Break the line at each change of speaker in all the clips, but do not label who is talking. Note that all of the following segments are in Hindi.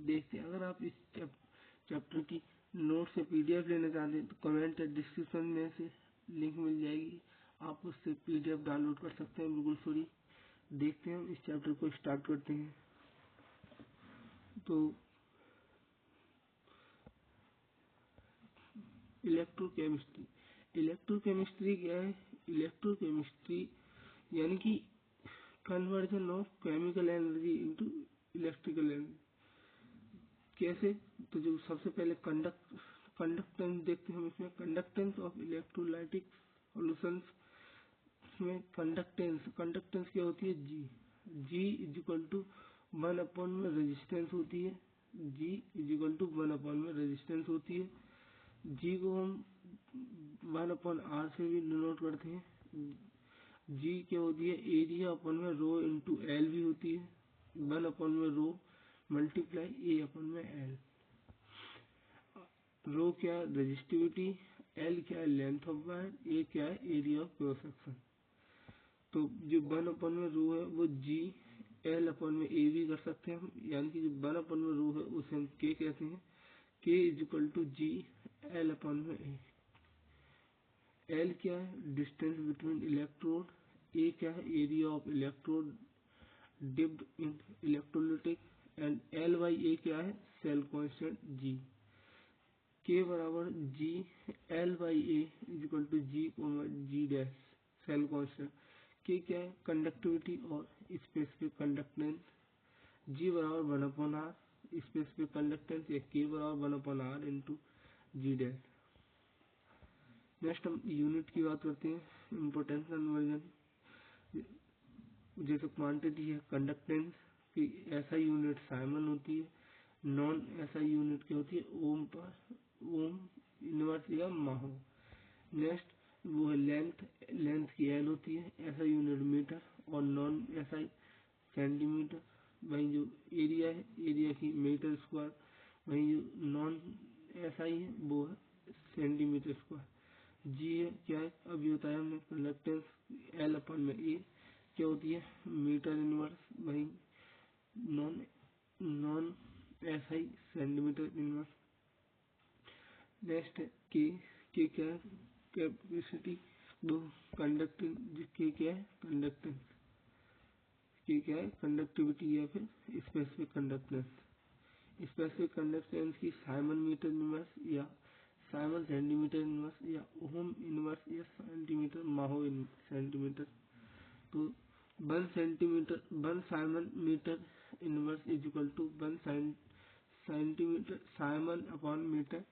देखते हैं। अगर आप इस चैप्टर की नोट्स या पीडीएफ लेना चाहते हैं तो कमेंट या डिस्क्रिप्शन में से लिंक मिल जाएगी, आप उससे पीडीएफ डाउनलोड कर सकते हैं बिल्कुल फ्री। देखते हैं, हम इस चैप्टर को स्टार्ट करते हैं। तो इलेक्ट्रोकेमिस्ट्री, इलेक्ट्रोकेमिस्ट्री क्या है? इलेक्ट्रोकेमिस्ट्री यानी कि conversion of chemical energy into electrical energy. कैसे? तो जो सबसे पहले कंडक्टेंस देखते हैं हम इसमें। कंडक्टेंस ऑफ इलेक्ट्रोलाइटिक सॉल्यूशंस में कंडक्टेंस क्या होती है? जी इज इक्वल टू 1 में रेजिस्टेंस होती है। जी इज इक्वल टू 1 में रेजिस्टेंस होती है। जी को हम 1/r से भी डिनोट करते हैं। जी क्या होती है? एरिया अपन में रो इंटू एल भी होती है। 1 में रो मल्टीप्लाई ए अपन में एल। रो क्या है? रेजिस्टिविटी। एल क्या है? Length of wire. ए क्या है? Area of cross section. तो जो 1 में रो है वो जी एल अपन में ए भी कर सकते हैं हम, यानी कि जो 1 में रो है उसे हम के कहते हैं। K is equal to G L upon में ए। एल क्या है? Distance between electrode. ए क्या है? Area of electrode dipped in electrolytic. And L by A क्या है? Cell constant G. के बराबर G L by A is equal to G dash cell constant. K क्या है? कंडक्टिविटी और स्पेसिफिक कंडक्टेंस। जी बराबर 1/r स्पेसिफिक कंडक्टेंस या के बराबर 1/r इंटू जी डैश। नेक्स्ट हम यूनिट की बात करते हैं। इम्पोर्टेंस कन्वर्जन जैसे क्वांटिटी है कंडक्टेंस की एसआई यूनिट साइमन होती है। नॉन एसआई यूनिट क्या होती है? ओम इनवर्स या माहो। नेक्स्ट वो है लेंथ की एल होती है। एसआई यूनिट मीटर और नॉन एसआई सेंटीमीटर। वहीं जो एरिया है, एरिया की मीटर स्क्वायर। वहीं जो नॉन एसआई है वो है सेंटीमीटर स्क्वायर। जी है क्या है? अभी बताया हमने कंडक्टेंस एल अपन में ए क्या होती है? Metre inverse. वही non SI centimetre inverse. Next है के क्या है? कैपेसिटी। दो कंडक्टिंग के क्या है? कंडक्टेंस। के क्या है? कंडक्टिविटी या फिर स्पेसिफिक कंडक्टेंस। स्पेसिफिक कंडक्टेंस की साइमन मीटर इनवर्स या साइमन सेंटीमीटर इनवर्स या ओम इनवर्स या सेंटीमीटर माहो सेंटीमीटर। तो 1 siemens metre inverse is equal to 1 centimetre siemens upon metre,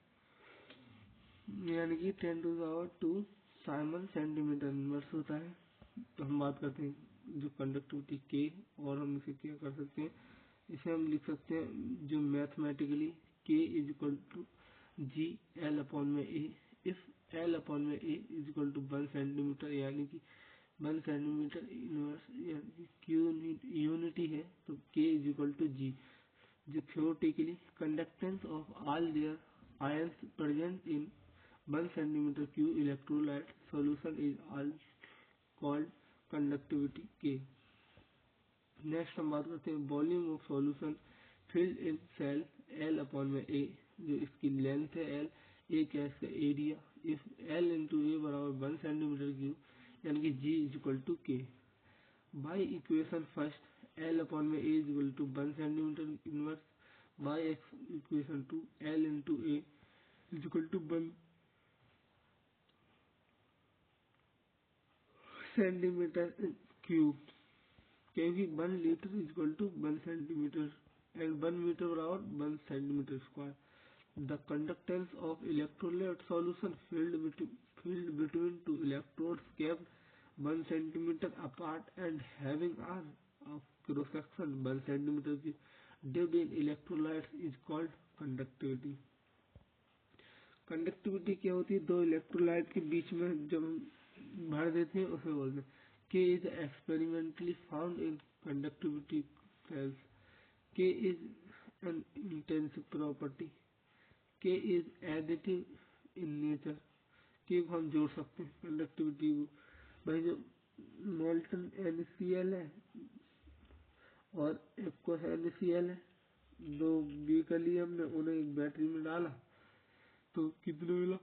यानी कि 10⁻² साइमन सेंटीमीटर इनवर्स होता है। तो हम बात करते हैं जो कंडक्टिविटी के, और हम इसे क्या कर सकते हैं? इसे हम लिख सकते हैं जो mathematically K is equal to G L upon में ए। इफ एल अपॉन में A is equal to 1 centimetre, यानी कि 1 सेंटीमीटर इनवर्स यानी क्यू यूनिटी है, तो के इज इक्वल टू जी। जो theoretically conductance of all their ions present in 1 centimeter cube electrolyte solution is all called conductivity K। Next हम बात करते हैं volume of solution filled in cell L upon में ए। जो इसकी लेंथ है एल, ए क्या है? इसका area. If L into A बराबर 1 सेंटीमीटर क्यूब, यानी कि G is equal to K. By equation first L upon में A is equal to 1 centimetre inverse. By equation two L into A is equal to 1 centimetre cube, क्योंकि 1 litre is equal to 1 centimetre and 1 metre बराबर 1 centimetre square. The conductance of electrolyte solution filled between two electrodes kept 1 centimeter apart and having r of cross section 1 centimeter dipped in electrolytes is called conductivity। Conductivity क्या होती है? दो इलेक्ट्रोलाइट के बीच में जब हम भर देते हैं उसे बोलते हैं। K is experimentally found in conductivity cells. K is an intensive property. K is additive in nature. K को हम जोड़ सकते हैं कंडक्टिविटी को। भाई जो मोल्टन NaCl है और एक्वस NaCl है, दो व्हीकल लिए हमने, उन्हें एक बैटरी में डाला तो कितने मिला?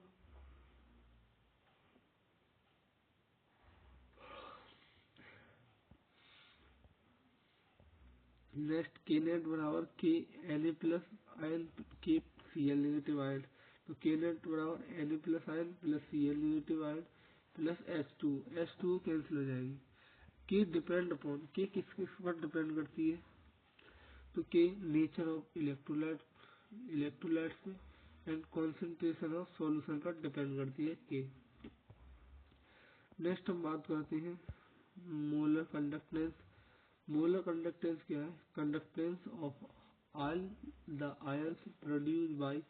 नेक्स्ट के नेट बराबर के एन ए प्लस आयन के सी एल नेगेटिव आयन। तो के नेट बराबर N A plus ion plus C L negative ion plus H two cancel हो जाएगी। के डिपेंड अपॉन, के किस किस पर डिपेंड करती है? तो के नेचर ऑफ इलेक्ट्रोलाइट्स पे एंड कॉन्सेंट्रेशन ऑफ सॉल्यूशन पर डिपेंड करती है के। नेक्स्ट हम बात करते हैं मोलर कंडक्टेंस। मोलर कंडक्टेंस क्या है? Conductance of all the ions produced by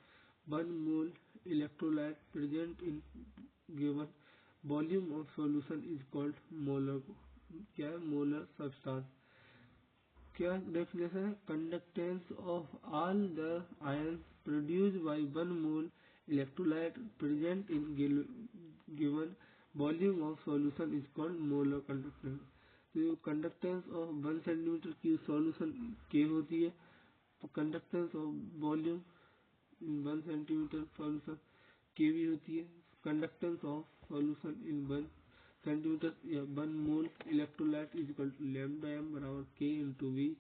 1 mole electrolyte present in given volume of solution is called molar. क्या है? Molar substance. क्या डेफिनेशन है? Conductance of all the ions produced by 1 mole electrolyte present in given volume of solution is called molar conductance. तो कंडक्टेंस ऑफ 1 सेंटीमीटर की सॉल्यूशन के होती है, तो conductance of volume in 1 centimetre solution के भी होती है। Conductance of solution in 1 centimetre या 1 mole electrolyte is equal to lambda M बराबर के इंटू वी।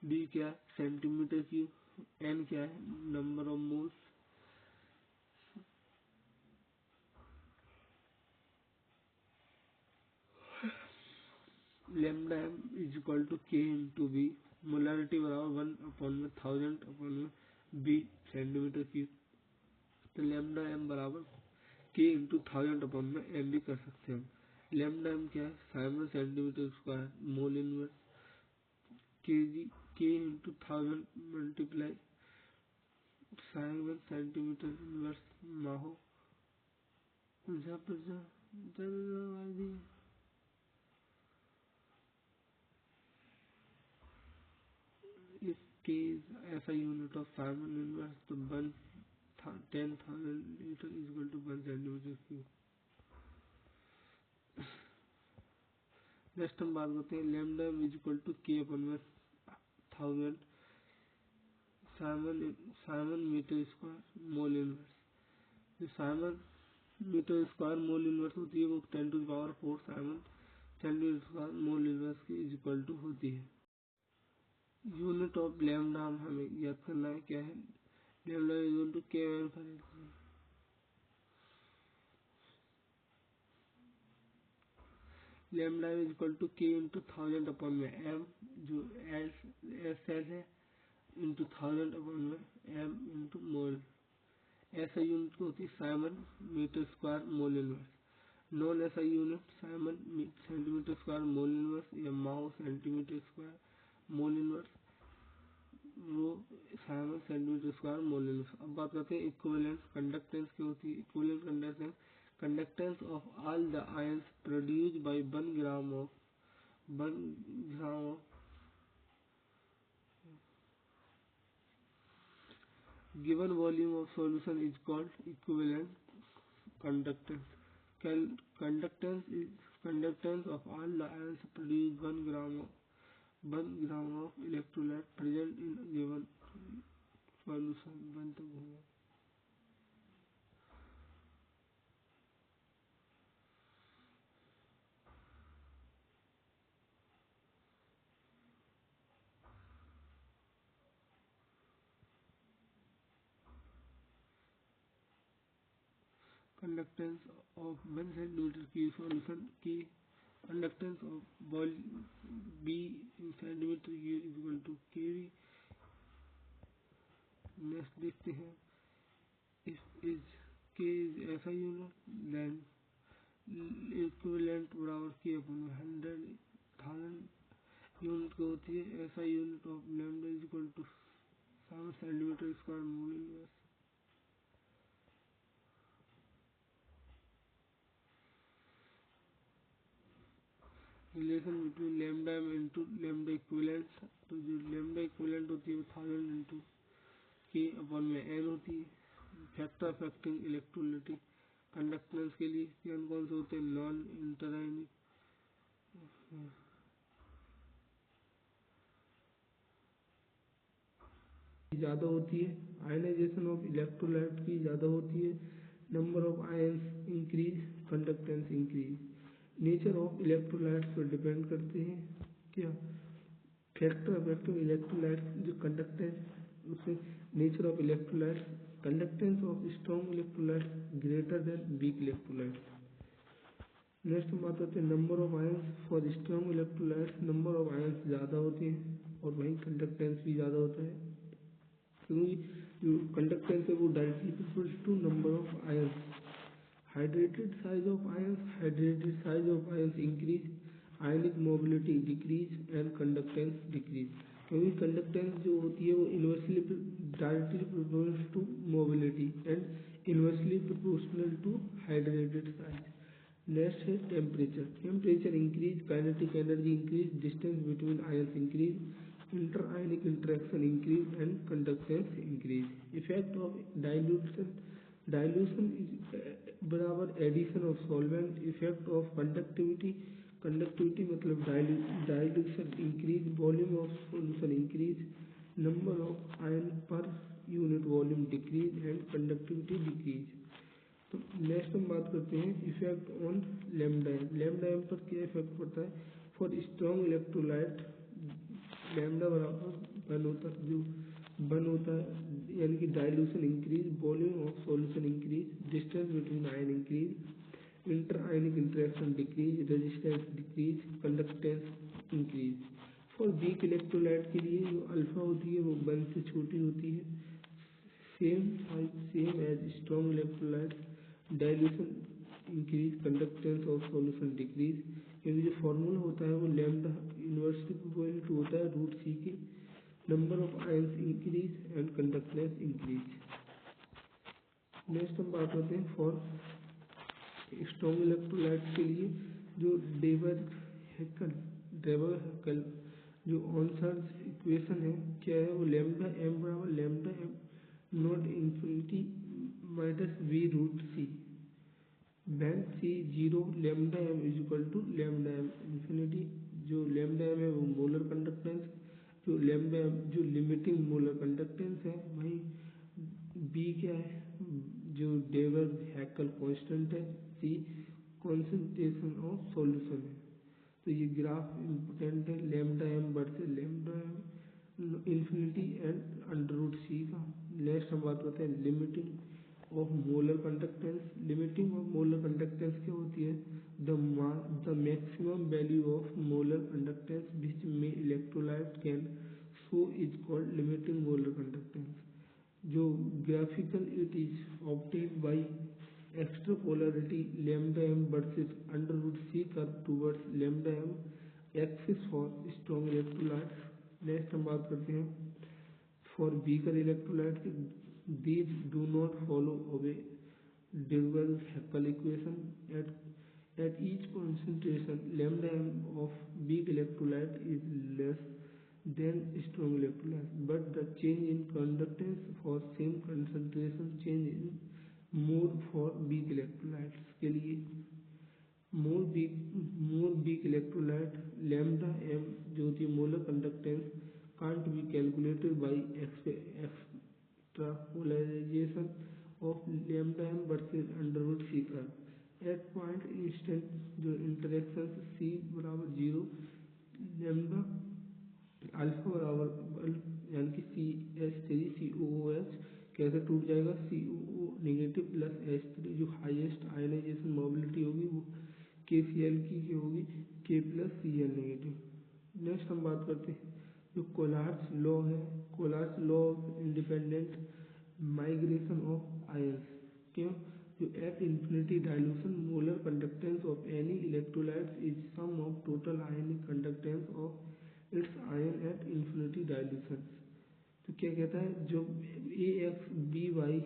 डी क्या है? Centimetre cube. एन क्या है? Number of moles. Lambda M is equal to K into V. Molarity बराबर 1/1000 अपॉन बी सेंटीमीटर क्यूब। तो लैम्डा एम बराबर के इंटू 1000 अपॉन में एम भी कर सकते हैं हम। लैम्डा एम क्या है? Simon centimetre square mole inverse के जी के into 1000 multiply Simon centimetre inverse माहो। If K is SI unit of Simon inverse, तो 10,000 litre is equal to 1 centimetre cube. Next हम बात करते हैं लैम्डा इज इक्वल टू के अपन में 1000 siemens metre square mole inverse. जो siemens metre square mole inverse होती है वो 10⁴ siemens centimetre square mole inverse की इज इक्वल टू होती है। यूनिट ऑफ लैम्डा हमें याद करना है क्या है? Lambda is equal to K N farad. Lambda is equal to K into 1000 upon में एम, जो एस एल है, इंटू 1000 अपॉन में एम इंटू मोल। ऐसा यूनिट को होती है siemens metre square mole inverse. नॉन ऐसा unit siemens centimetre square mole inverse या mho centimetre square mole inverse, वो siemens centimetre square mole inverse. अब बात करते हैं इक्विवेलेंट कंडक्टेंस की होती है। Equivalent conductance conductance of all the ions produced by 1 gram of given volume of solution is called equivalent conductance. Conductance is conductance of all the ions produced 1 gram of electrolyte present in given solution। 1 तक होगा। कंडक्टेंस ऑफ 1 सेंटीमीटर की सॉल्यूशन की conductance of ball B in centimetre की is equal to K V. Next देखते हैं इफ इज के इज ऐसा यूनिट देन इक्विवेलेंट बराबर के अपन 100,000 यूनिट को होती है। ऐसा unit of lambda is equal to 7 centimetre square mole inverse. Relation between lambda M into lambda equivalent. तो जो लैम्डा इक्विवेलेंट होती है वो 1000 इंटू के अपन में एन होती है। फैक्टर अफेक्टिंग इलेक्ट्रोलिटिक कंडक्टेंस के लिए कौन से होते हैं? नॉन इंटरआयनिक ज़्यादा होती है, आयनाइजेशन ऑफ इलेक्ट्रोलाइट की ज़्यादा होती है, number of ions increase, conductance increase. Nature of electrolytes पर डिपेंड करते हैं क्या, फैक्टर इलेक्ट्रोलाइट जो कंडक्टेंस उससे, nature of electrolyte, conductance of strong electrolyte greater than weak electrolyte. Next बात करते हैं number of ions for strong electrolyte, number of ions ज़्यादा होते हैं और वहीं कंडक्टेंस भी ज़्यादा होता है, क्योंकि जो कंडक्टेंस है वो directly proportional to number of ions. Hydrated size of ions increase, ionic mobility decrease and conductance decrease. क्योंकि कंडक्टेंस जो होती है वो inversely directly proportional to mobility and inversely proportional to hydrated size. Next है temperature increase, kinetic energy increase, distance between ions increase, inter ionic interaction increase and conductance increase. Effect of dilution बराबर addition of solvent. Effect of conductivity मतलब dilution increase, volume of solution increase, number of ion per unit volume decrease and conductivity decrease. तो नेक्स्ट हम बात करते हैं effect on lambda M. Lambda M पर क्या इफेक्ट पड़ता है, फॉर स्ट्रॉन्ग इलेक्ट्रोलाइट लैम्डा बराबर वन होता है, यानी कि dilution increase, volume of solution increase, distance between ion increase, inter ionic interaction decrease, resistance decrease, conductance increase. For weak electrolyte के लिए जो अल्फा होती है वो 1 से छोटी होती है, same as strong electrolyte, dilution increase, conductance of solution decrease. क्योंकि जो फॉर्मूला होता है वो लैम्डा इन्वर्सली प्रोपोर्शनल टू होता है रूट सी के, number of ions increase and conductance increase. Next हम बात करते हैं फॉर स्ट्रॉन्ग इलेक्ट्रोलाइट के लिए जो डेवर-हैकेल जो ऑनसर्स इक्वेशन है क्या है, वो लैम्डा एम बराबर lambda M not infinity minus V root C, when C zero lambda M is equal to lambda M infinity. जो लैम्डा एम है वो मोलर कंडक्टेंस, जो लैम्डा एम जो लिमिटिंग मोलर कंडक्टेंस है, वहीं बी क्या है, जो डेवर-हैकेल कांस्टेंट है, सी कॉन्सेंट्रेशन ऑफ सॉल्यूशन है। तो ये ग्राफ इम्पोर्टेंट है, lambda M versus lambda M infinity and under root C का। नेक्स्ट हम बात करते हैं limiting of molar conductance. Limiting of molar conductance क्या होती है, the maximum value of molar conductance which में electrolyte can show is called limiting molar conductance. जो graphical it is obtained by extrapolarity lambda m versus under root c curve towards lambda m axis for strong electrolytes। Next हम बात करते हैं for weaker electrolyte, these do not follow obey Dirac-Hackl equation at each concentration lambda m of weak electrolyte is less than strong electrolyte, but the change in conductance for same concentration change in more for weak electrolytes के लिए more weak electrolyte lambda M जो होती है molar conductance can't be calculated by extrapolization of lambda M versus under root C curve at point instant. जो इंटरेक्शन सी बराबर 0 लैम्डा अल्फा बराबर यानी कि CH3COOH कैसे टूट जाएगा, COO नेगेटिव प्लस H3 जो हाईएस्ट आयनाइजेशन मोबिलिटी होगी वो KCl की होगी K plus Cl negative. Next हम बात करते हैं जो कोलार्ड्स लॉ है, Kohlrausch's law of independent migration of ions. क्यों, जो at infinity dilution molar conductance of any electrolyte is sum of total ionic conductance of its ion at infinity dilution. तो क्या कहता है, जो A X B Y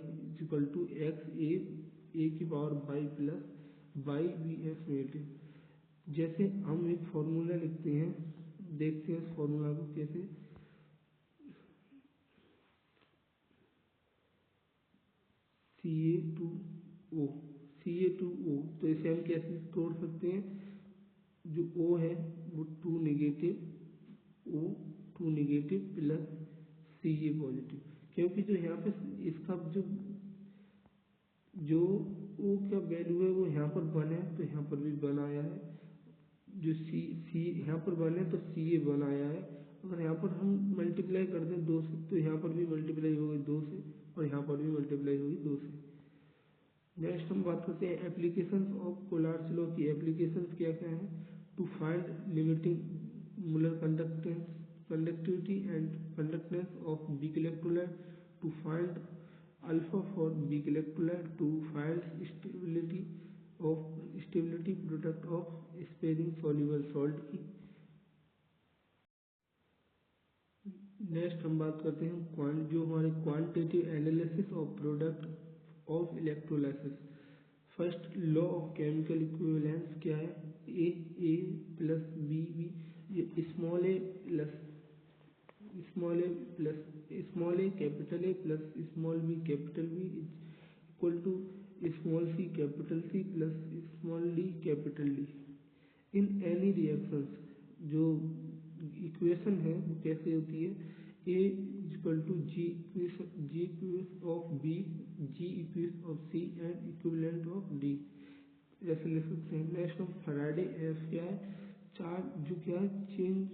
equal to X A की power by plus Y B X negative. जैसे हम एक फॉर्मूला लिखते हैं, देखते हैं इस फॉर्मूला को कैसे, CA2O CA2O, तो इसे हम कैसे तोड़ सकते हैं, जो O है वो 2 negative O 2 negative plus CA positive. क्योंकि जो यहाँ पे इसका जो ओ का वैल्यू है वो यहाँ पर 1 है, तो यहाँ पर भी 1 आया है। जो सी यहाँ पर 1 है तो सी ए 1 आया है। अगर यहाँ पर हम मल्टीप्लाई कर दें 2 से, तो यहाँ पर भी मल्टीप्लाई होगी 2 से, और यहाँ पर भी मल्टीप्लाई होगी 2 से। नेक्स्ट हम बात करते हैं एप्लीकेशंस ऑफ कोलार्स लॉ की। एप्लीकेशंस क्या क्या है? To find limiting molar conductivity and conductance of weak electrolyte, to find alpha for weak electrolyte, to find stability product of sparing soluble salt की। नेक्स्ट हम बात करते हैं जो हमारे quantitative analysis of product of electrolysis. First law of chemical equivalence क्या है? ए प्लस बी ये small A capital A plus small B capital B equal to small C capital C plus small D capital D. In any reactions जो इक्वेशन है वो कैसे होती है? A equal to G equation of B, G equation of C and equivalent of D, ऐसे लिख सकते हैं। नेक्स्ट हम फैराडे एफ क्या है? चार्ज जो क्या है? Change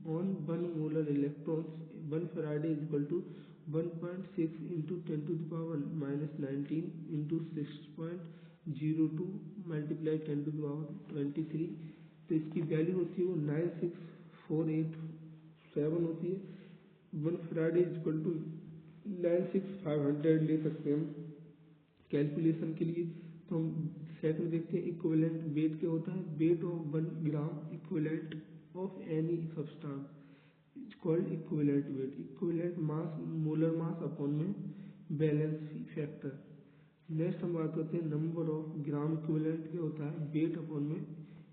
on 1 molar electrons 1 Faraday is equal to 1.6 into 10⁻⁻19 into 6.02 multiply 10⁻23। तो इसकी वैल्यू होती है वो 96487 होती है। 1 फैराडे इज इक्वल टू 96500 ले सकते हैं हम कैलकुलेशन के लिए। तो हम सेकंड देखते हैं इक्विवेलेंट वेट क्या होता है? Weight of 1 gram equivalent of any substance is called equivalent weight. Equivalent mass molar mass upon में बैलेंस फैक्टर। नेक्स्ट हम बात करते हैं नंबर ऑफ ग्राम इक्विवेलेंट क्या होता है? वेट अपॉन में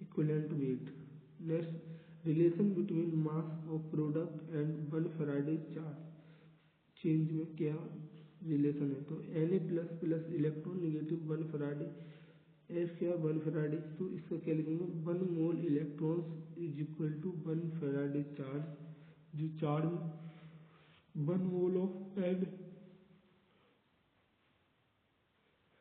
equivalent weight. Next relation between mass of product and 1 Faraday charge change में क्या रिलेशन है? तो Na plus plus electron negative 1 Faraday F क्या 1 फैराडे, तो इसका क्या लिखेंगे? 1 mole electrons is equal to 1 Faraday charge. जो चार्ज 1 मोल ऑफ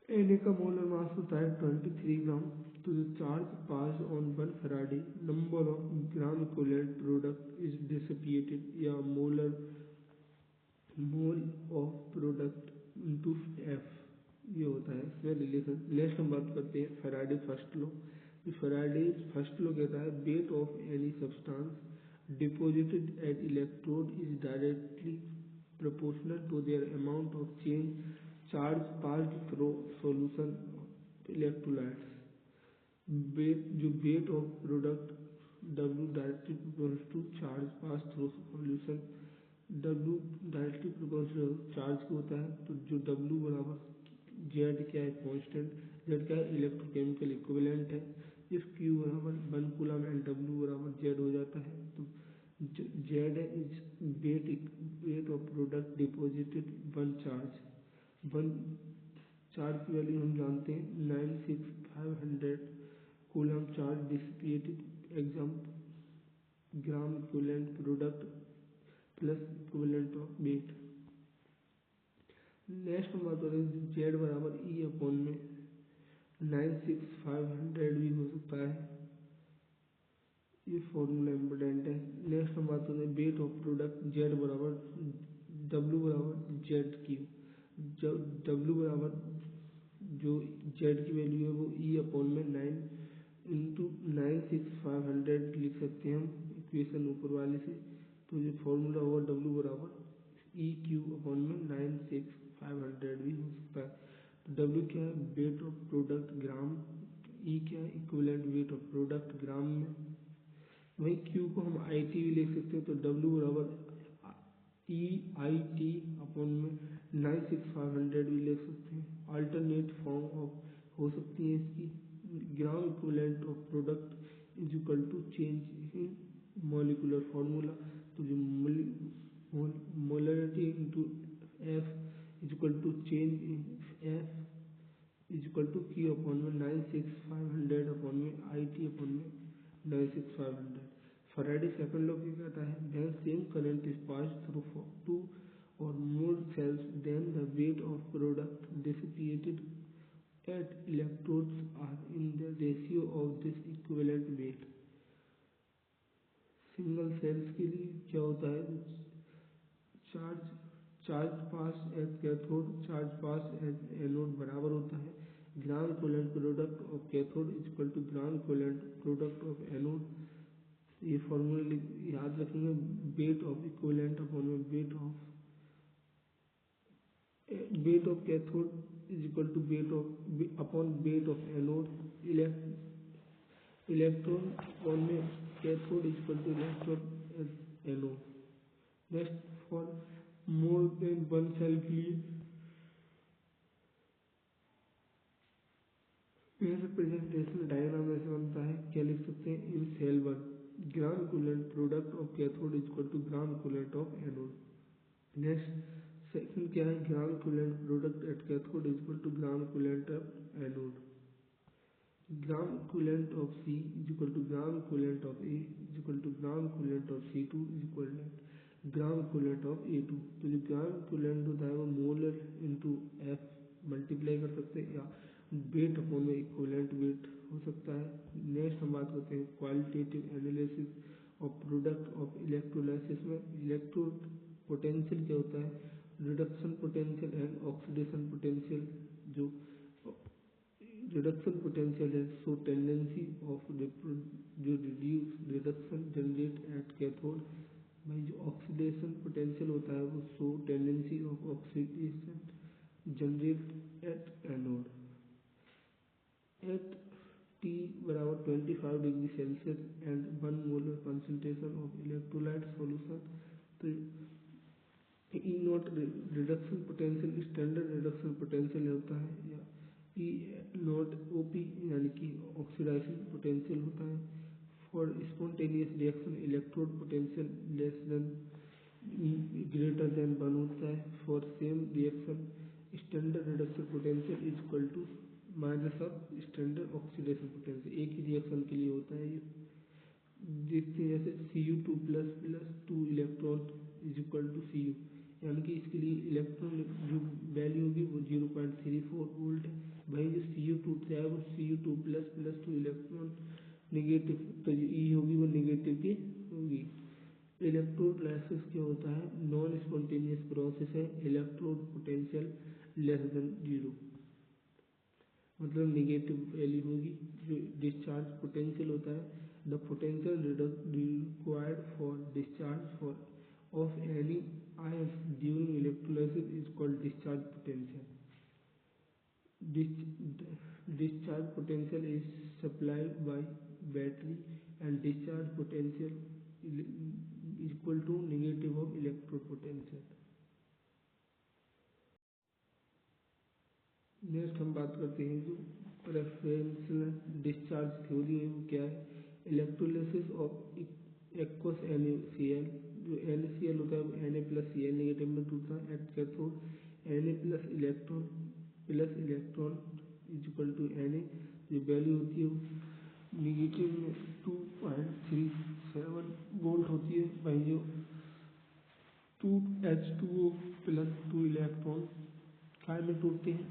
Na का मोलर मास होता है 23 ग्राम। तो जो charge pass on 1 Faraday number of gram equivalent product is dissipated या mole of product into F, ये होता है इसमें रिलेशन। नेक्स्ट हम बात करते हैं Faraday first law. Faraday first law कहता है weight of any substance deposited at electrode is directly proportional to their amount of change charge passed through solution electrolytes. जो weight of product W directly proportional to charge pass through solution, W directly proportional charge को होता है। तो जो W बराबर Z क्या है? कांस्टेंट। Z क्या है? इलेक्ट्रोकेमिकल इक्विवेलेंट है। इफ Q बराबर 1 कूलम एंड W बराबर Z हो जाता है, तो Z is weight of product deposited 1 charge. 1 charge की वैल्यू हम जानते हैं 96500 coulomb charge dissipated exam gram equivalent product plus equivalent of weight. Next हम बात करें जेड बराबर ई अपॉन में 96500 भी हो सकता है, ये फॉर्मूला इम्पोर्टेंट है। नेक्स्ट हम बात करते हैं वेट ऑफ प्रोडक्ट जेड बराबर W बराबर जेड क्यू। जब W बराबर जो जेड की वैल्यू है वो ई अपॉन में 9 इंटू 96500 लिख सकते हैं हम इक्वेशन ऊपर वाले से। तो ये फॉर्मूला होगा W बराबर ई क्यू अपॉन में 96500 भी हो सकता है। तो W क्या है? वेट ऑफ प्रोडक्ट ग्राम, ई क्या है? इक्विवेलेंट वेट ऑफ प्रोडक्ट ग्राम में। वही Q को हम IT भी लिख सकते हैं। तो W बराबर EIT अपॉन में 96500 भी लिख सकते हैं। अल्टरनेट फॉर्म ऑफ हो सकती है इसकी gram equivalent of product is equal to change in molecular formula. तो जो molarity into F is equal to change in F is equal to Q upon में 96500 अपॉन में IT अपॉन में 96500। फैराडे सेकंड लॉ क्या कहता है? When same current is passed through two or more cells than the weight of product dissipated at electrodes are in the ratio of this equivalent weight. Single cells के लिए क्या होता है, charge charge pass as cathode charge pass as anode बराबर होता है gram equivalent product of cathode is equal to gram equivalent product of anode. ये फॉर्मूला याद रखेंगे, weight of equivalent upon weight of cathode is equal to weight of upon weight of anode. Electron upon में cathode is equal to electron as anode. Next, for more then one cell के लिए यह रिप्रेजेंटेशन डायग्राम ऐसे बनता है, क्या लिख सकते हैं, in cell one gram equivalent product of cathode is equal to gram equivalent of anode. Next, second क्या है, gram equivalent product at cathode is equal to gram equivalent of anode. Gram equivalent of C is equal to gram equivalent of A is equal to gram equivalent of C2 is equal to gram equivalent of A2। तो जो ग्राम इक्विवेलेंट होता है वो मोलर इंटू F मल्टीप्लाई कर सकते हैं या वेट अपॉन में इक्विवेलेंट वेट हो सकता है। नेक्स्ट हम बात करते हैं qualitative analysis of product of electrolysis में इलेक्ट्रोड पोटेंशियल क्या होता है, reduction potential and oxidation potential. जो रिडक्शन पोटेंशियल है सो टेंडेंसी ऑफ जो रिडक्शन जनरेट एट कैथोड। भाई जो ऑक्सीडेशन पोटेंशियल होता है वो so tendency of oxidation generate at anode. At T बराबर 25 degree Celsius and 1 molar concentration of electrolyte solution. तो E naught reduction potential standard reduction potential होता है, या ई नॉट OP यानी कि ऑक्सीडाइजेशन पोटेंशियल होता है। For spontaneous reaction electrode potential less than greater than 1 होता है। For same reaction standard reduction potential is equal to minus of standard oxidation potential. एक ही रिएक्शन के लिए होता है ये। देखते हैं जैसे Cu2 plus plus 2 electron is equal to Cu, यानी कि इसके लिए इलेक्ट्रॉन जो वैल्यू होगी वो 0.34 वोल्ट है। भाई जो Cu2 है वो Cu2 plus plus 2 electron negative, तो जो E होगी वो निगेटिव की होगी। इलेक्ट्रोलाइसिस क्या होता है, नॉन स्पॉन्टेनियस प्रोसेस है, इलेक्ट्रोड पोटेंशियल लेस देन 0, मतलब निगेटिव वैल्यू होगी। जो डिस्चार्ज पोटेंशियल होता है, the potential required for discharge for of any ions during electrolysis is called discharge potential. Discharge potential is supplied by battery and discharge potential is equal to negative of electrode potential. Next हम बात करते हैं जो रेफरेंशियल डिस्चार्ज थ्योरी है वो क्या है, इलेक्ट्रोलिसिस ऑफ एक्वस NaCl। जो NaCl होता है वो Na प्लस Cl नेगेटिव में टूटता है at cathode. Na plus electron is equal to Na, जो वैल्यू होती है वो निगेटिव में 2.37 वोल्ट होती है। भाई जो 2H2O प्लस 2 इलेक्ट्रॉन काय में टूटते हैं,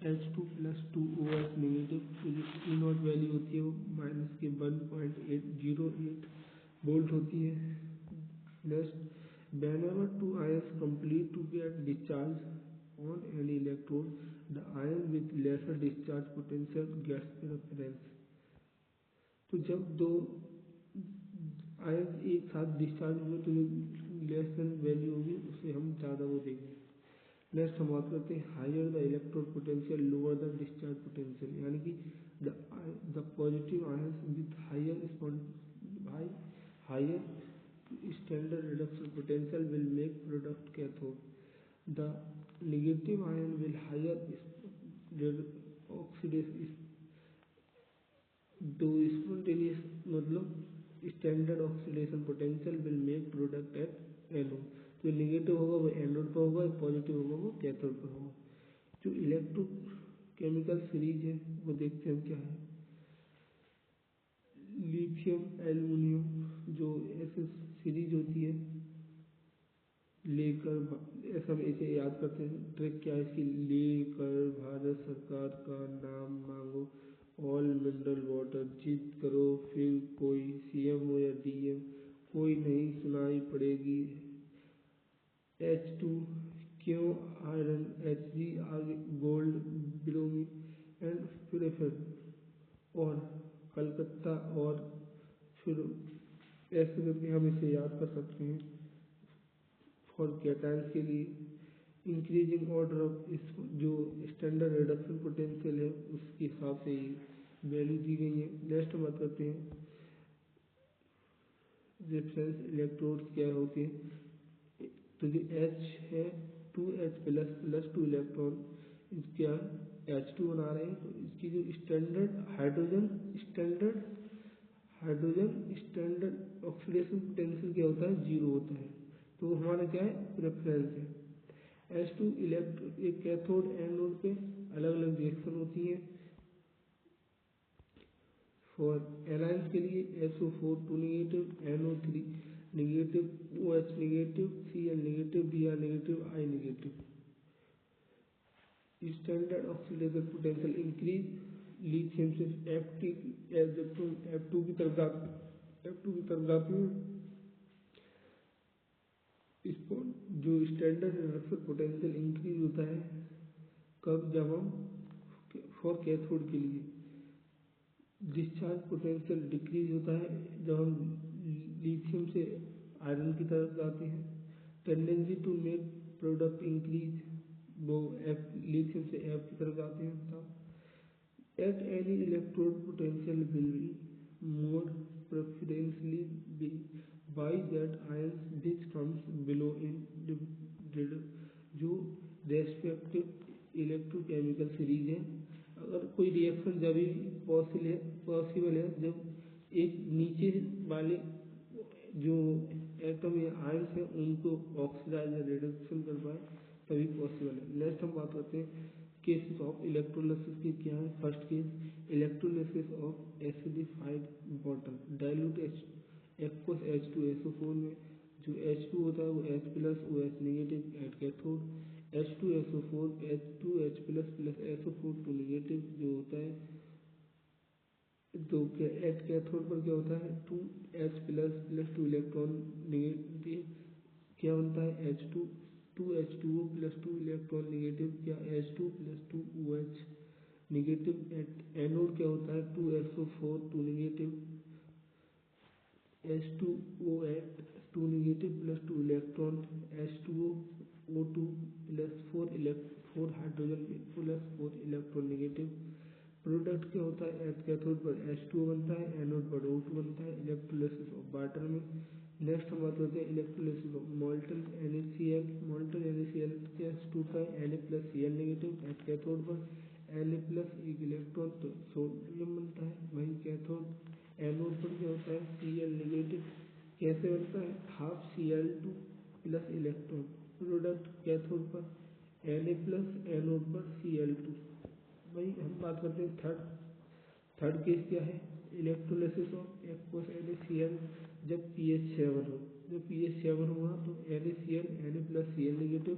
H2 प्लस 2OH नेगेटिव, तो जो ई नॉट वैल्यू होती है वो माइनस के 1.808 वोल्ट होती है। Next, whenever two ions complete to get discharge on any electrode, the ion with lesser discharge potential gets preference। तो जब दो आयन एक साथ डिस्चार्ज हुए तो लेस देन वैल्यू होगी उसे हम ज़्यादा वो देंगे। नेक्स्ट हम बात करते हैं higher the electrode potential lower the discharge potential, यानी कि the positive ions with higher standard reduction potential will make product cathode, the negative ion will higher oxidation दो स्पॉन्टेनियस मतलब standard oxidation potential will make product at anode. तो नेगेटिव होगा वो एनोड पर होगा, पॉजिटिव होगा वो कैथोड पर होगा। जो इलेक्ट्रोकेमिकल सीरीज है वो देखते हैं क्या है, लिथियम एल्यूमिनियम जो ऐसे सीरीज होती है ऐसा हम इसे याद करते हैं। ट्रिक क्या है इसकी, लेकर भारत सरकार का नाम मांगो, ऑल मिनरल वाटर जीत करो, फिर कोई सीएम हो या डीएम कोई नहीं सुनाई पड़ेगी। H2 क्यों आयरन, Hg आगे गोल्ड, ब्रोमीन एंड प्रेफर और कलकत्ता और फिर ऐसे करके हम इसे याद कर सकते हैं। फॉर कैटायंस के लिए इंक्रीजिंग ऑर्डर ऑफ इस जो स्टैंडर्ड रिडक्शन पोटेंशियल है उसके हिसाब से वैल्यू दी गई है। नेक्स्ट बात करते हैं रेफरेंस इलेक्ट्रोड क्या होती है। तो जो H है 2H प्लस प्लस 2 इलेक्ट्रॉन क्या H2 बना रहे हैं, तो इसकी जो स्टैंडर्ड ऑक्सीडेशन पोटेंशियल क्या होता है, 0 होता है। तो हमारा क्या है, रेफरेंस है। H2 एक कैथोड एनोड पे अलग अलग रिएक्शन होती है। फॉर एनाइंस के लिए SO4 2 negative, NO3 negative, OH negative, Cl negative, Br negative, I negative. Standard oxidation potential increase, lithium से F2 की तरफ जाती है। इसको जो स्टैंडर्ड रिडक्शन पोटेंशियल इंक्रीज होता है कब, जब हम फॉर कैथोड के लिए डिस्चार्ज पोटेंशियल डिक्रीज होता है जब हम लिथियम से आयरन की तरफ जाते हैं। Tendency to make product increase, वो लिथियम से F की तरफ जाते हैं। तब at any electrode potential will be more preferentially be by that ions which comes below in जो रेस्पेक्टिव इलेक्ट्रोकेमिकल सीरीज है। अगर कोई रिएक्शन जब भी पॉसिबल है जब एक नीचे वाले जो एटम या आयंस है उनको ऑक्सीडाइज या रिडक्शन कर पाए तभी पॉसिबल है। नेक्स्ट हम बात करते हैं केसेस ऑफ इलेक्ट्रोलिसिस की क्या है। First case electrolysis of acidified water dilute aqueous H2SO4 में जो H2 होता है वो H plus OH negative at cathode, H2SO4 H2H plus plus SO4 2 negative जो होता है। तो एट कैथोड पर क्या होता है 2H plus plus 2 electron negative क्या बनता है H2 2H2O plus 2 electron negative क्या H2 plus 2 OH negative. At anode क्या होता है 2SO4 2 negative H2O at 2 negative plus 2 electron H2O O2 plus 4 hydrogen plus 4 electron negative. Product क्या होता है एट कैथोड पर H2O बनता है, एनोड पर O2 बनता है इलेक्ट्रोलिसिस ऑफ वाटर में। नेक्स्ट हम बात करते हैं electrolysis of molten NaCl। Molten NaCl क्या टूटता है Na plus Cl negative at cathode पर Na प्लस एक इलेक्ट्रॉन तो सोडियम बनता है। वही कैथोड एनोड पर क्या होता है Cl नेगेटिव कैसे बनता है half Cl2 plus electron. Product cathode पर Na प्लस एनोड पर Cl2। वही हम बात करते हैं थर्ड केस क्या है इलेक्ट्रोलिसिस ऑफ एक्वस NaCl जब pH 7 हो। जब pH 7 हुआ तो NaCl Na plus Cl negative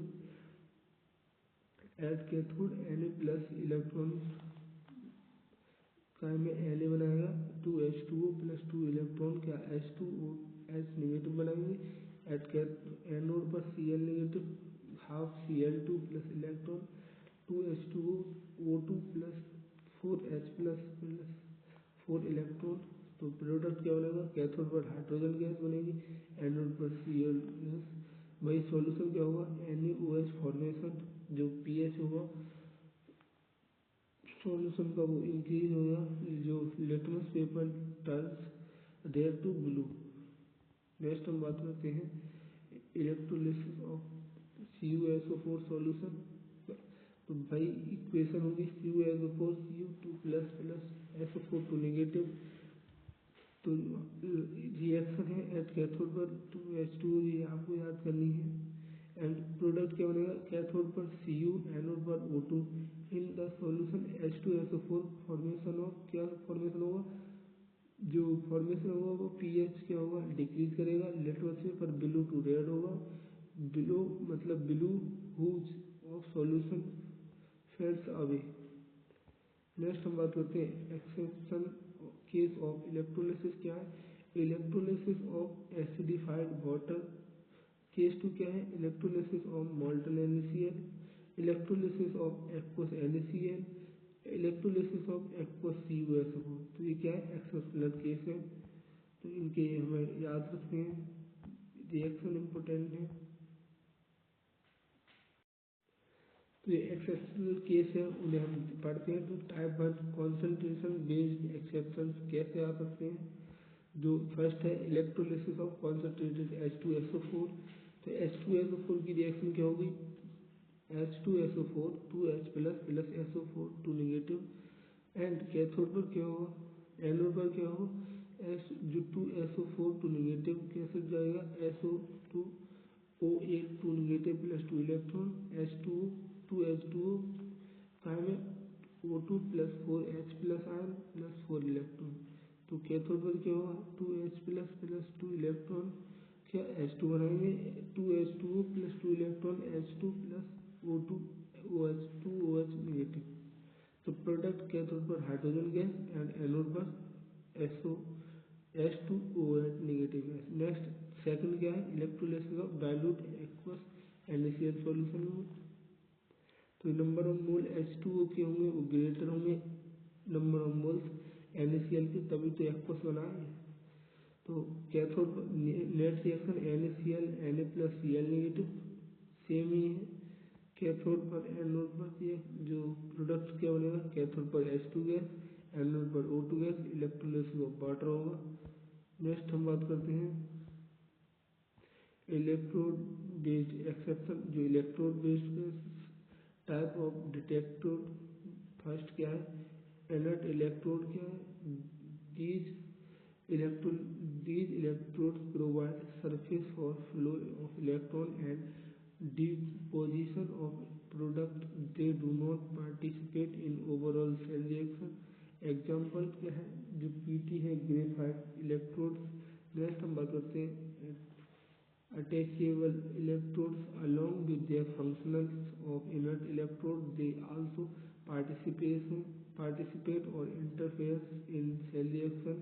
eight cathode Na plus electron का में Na बनाएगा 2H2O प्लस 2 इलेक्ट्रॉन क्या H2OH नेगेटिव बनाएंगे एट एनोड पर Cl negative half Cl2 plus electron 2H2O O2 plus 4H plus 4 electron. तो प्रोडक्ट क्या बनेगा कैथोड पर हाइड्रोजन गैस बनेगी एनोड पर Cl गैस। वही सॉल्यूशन क्या होगा NaOH फॉर्मेशन जो pH होगा सॉल्यूशन का वो इंक्रीज होगा जो litmus paper turns red to blue. Next हम बात करते हैं इलेक्ट्रोलिसिस ऑफ CuSO4 सॉल्यूशन। तो भाई इक्वेशन होगी CuSO4 Cu2 plus plus SO4 2 negative. तो रिएक्शन है एट कैथोड पर 2H2O ये आपको याद करनी है। एंड प्रोडक्ट क्या बनेगा कैथोड पर Cu एनोड पर O2 in the solution H2SO4 formation of क्या फॉर्मेशन होगा जो फॉर्मेशन होगा वो pH क्या होगा डिक्रीज करेगा litmus paper blue to red होगा। बिलो मतलब below whose of solution falls away. Next हम बात करते हैं एक्सेप्शन केस ऑफ इलेक्ट्रोलिसिस क्या है। Electrolysis of acidified water. Case two क्या है electrolysis of molten NaCl, electrolysis of aqueous NaCl, electrolysis of aqueous CuSO4। तो ये क्या है एक्सेप्शनल केस है, तो इनके हमें याद रखने हैं, रिएक्शन इम्पोर्टेंट है। तो ये एक्सेप्शनल केस है उन्हें हम पढ़ते हैं। तो टाइप 1 कॉन्सेंट्रेशन बेस्ड एक्सेप्शन कैसे आ सकते हैं। जो फर्स्ट है इलेक्ट्रोलिसिस ऑफ कॉन्सेंट्रेटेड H2SO4। तो H2SO4 की रिएक्शन क्या होगी H2SO4 2H plus SO4 2 negative and cathode पर क्या होगा एनोड पर क्या होगा एस जो 2SO4 2 नेगेटिव कैसे जाएगा SO2 O8 2 negative plus 2 electron H2 2H2O काय में O2 plus 4H plus ion plus 4 electron. तो कैथोड पर क्या होगा 2H प्लस 2 इलेक्ट्रॉन क्या H2 बनाएंगे 2H2O plus 2 electron H2 plus O2 OH negative. तो प्रोडक्ट कैथोड पर हाइड्रोजन गैस एंड एनोड पर H2OH negative gas. Next second क्या है electrolysis of dilute aqueous NaCl solution में। तो नंबर ऑफ मोल H2O के होंगे वो ग्रेटर होंगे नंबर ऑफ मोल्स NaCl के, तभी तो एक्वस बना है। तो cathode net reaction NaCl Na plus Cl negative same ही है। कैथोड पर एनोड पर ये जो प्रोडक्ट क्या बनेगा कैथोड पर H2 गैस एनोड पर O2 gas electrolysis of water होगा। नेक्स्ट हम बात करते हैं इलेक्ट्रोड बेस्ड एक्सेप्शन। जो electrode based type of detector first क्या है इनर्ट इलेक्ट्रोड क्या है these electrodes provide surface for flow of electron and deposition of product. They do not participate in overall cell reaction. Example क्या है जो PT है ग्रेफाइट इलेक्ट्रोड्स। नेक्स्ट हम बात करते हैं attachable electrodes along with their functionals of inert electrode. They also participate or interfere in cell reaction।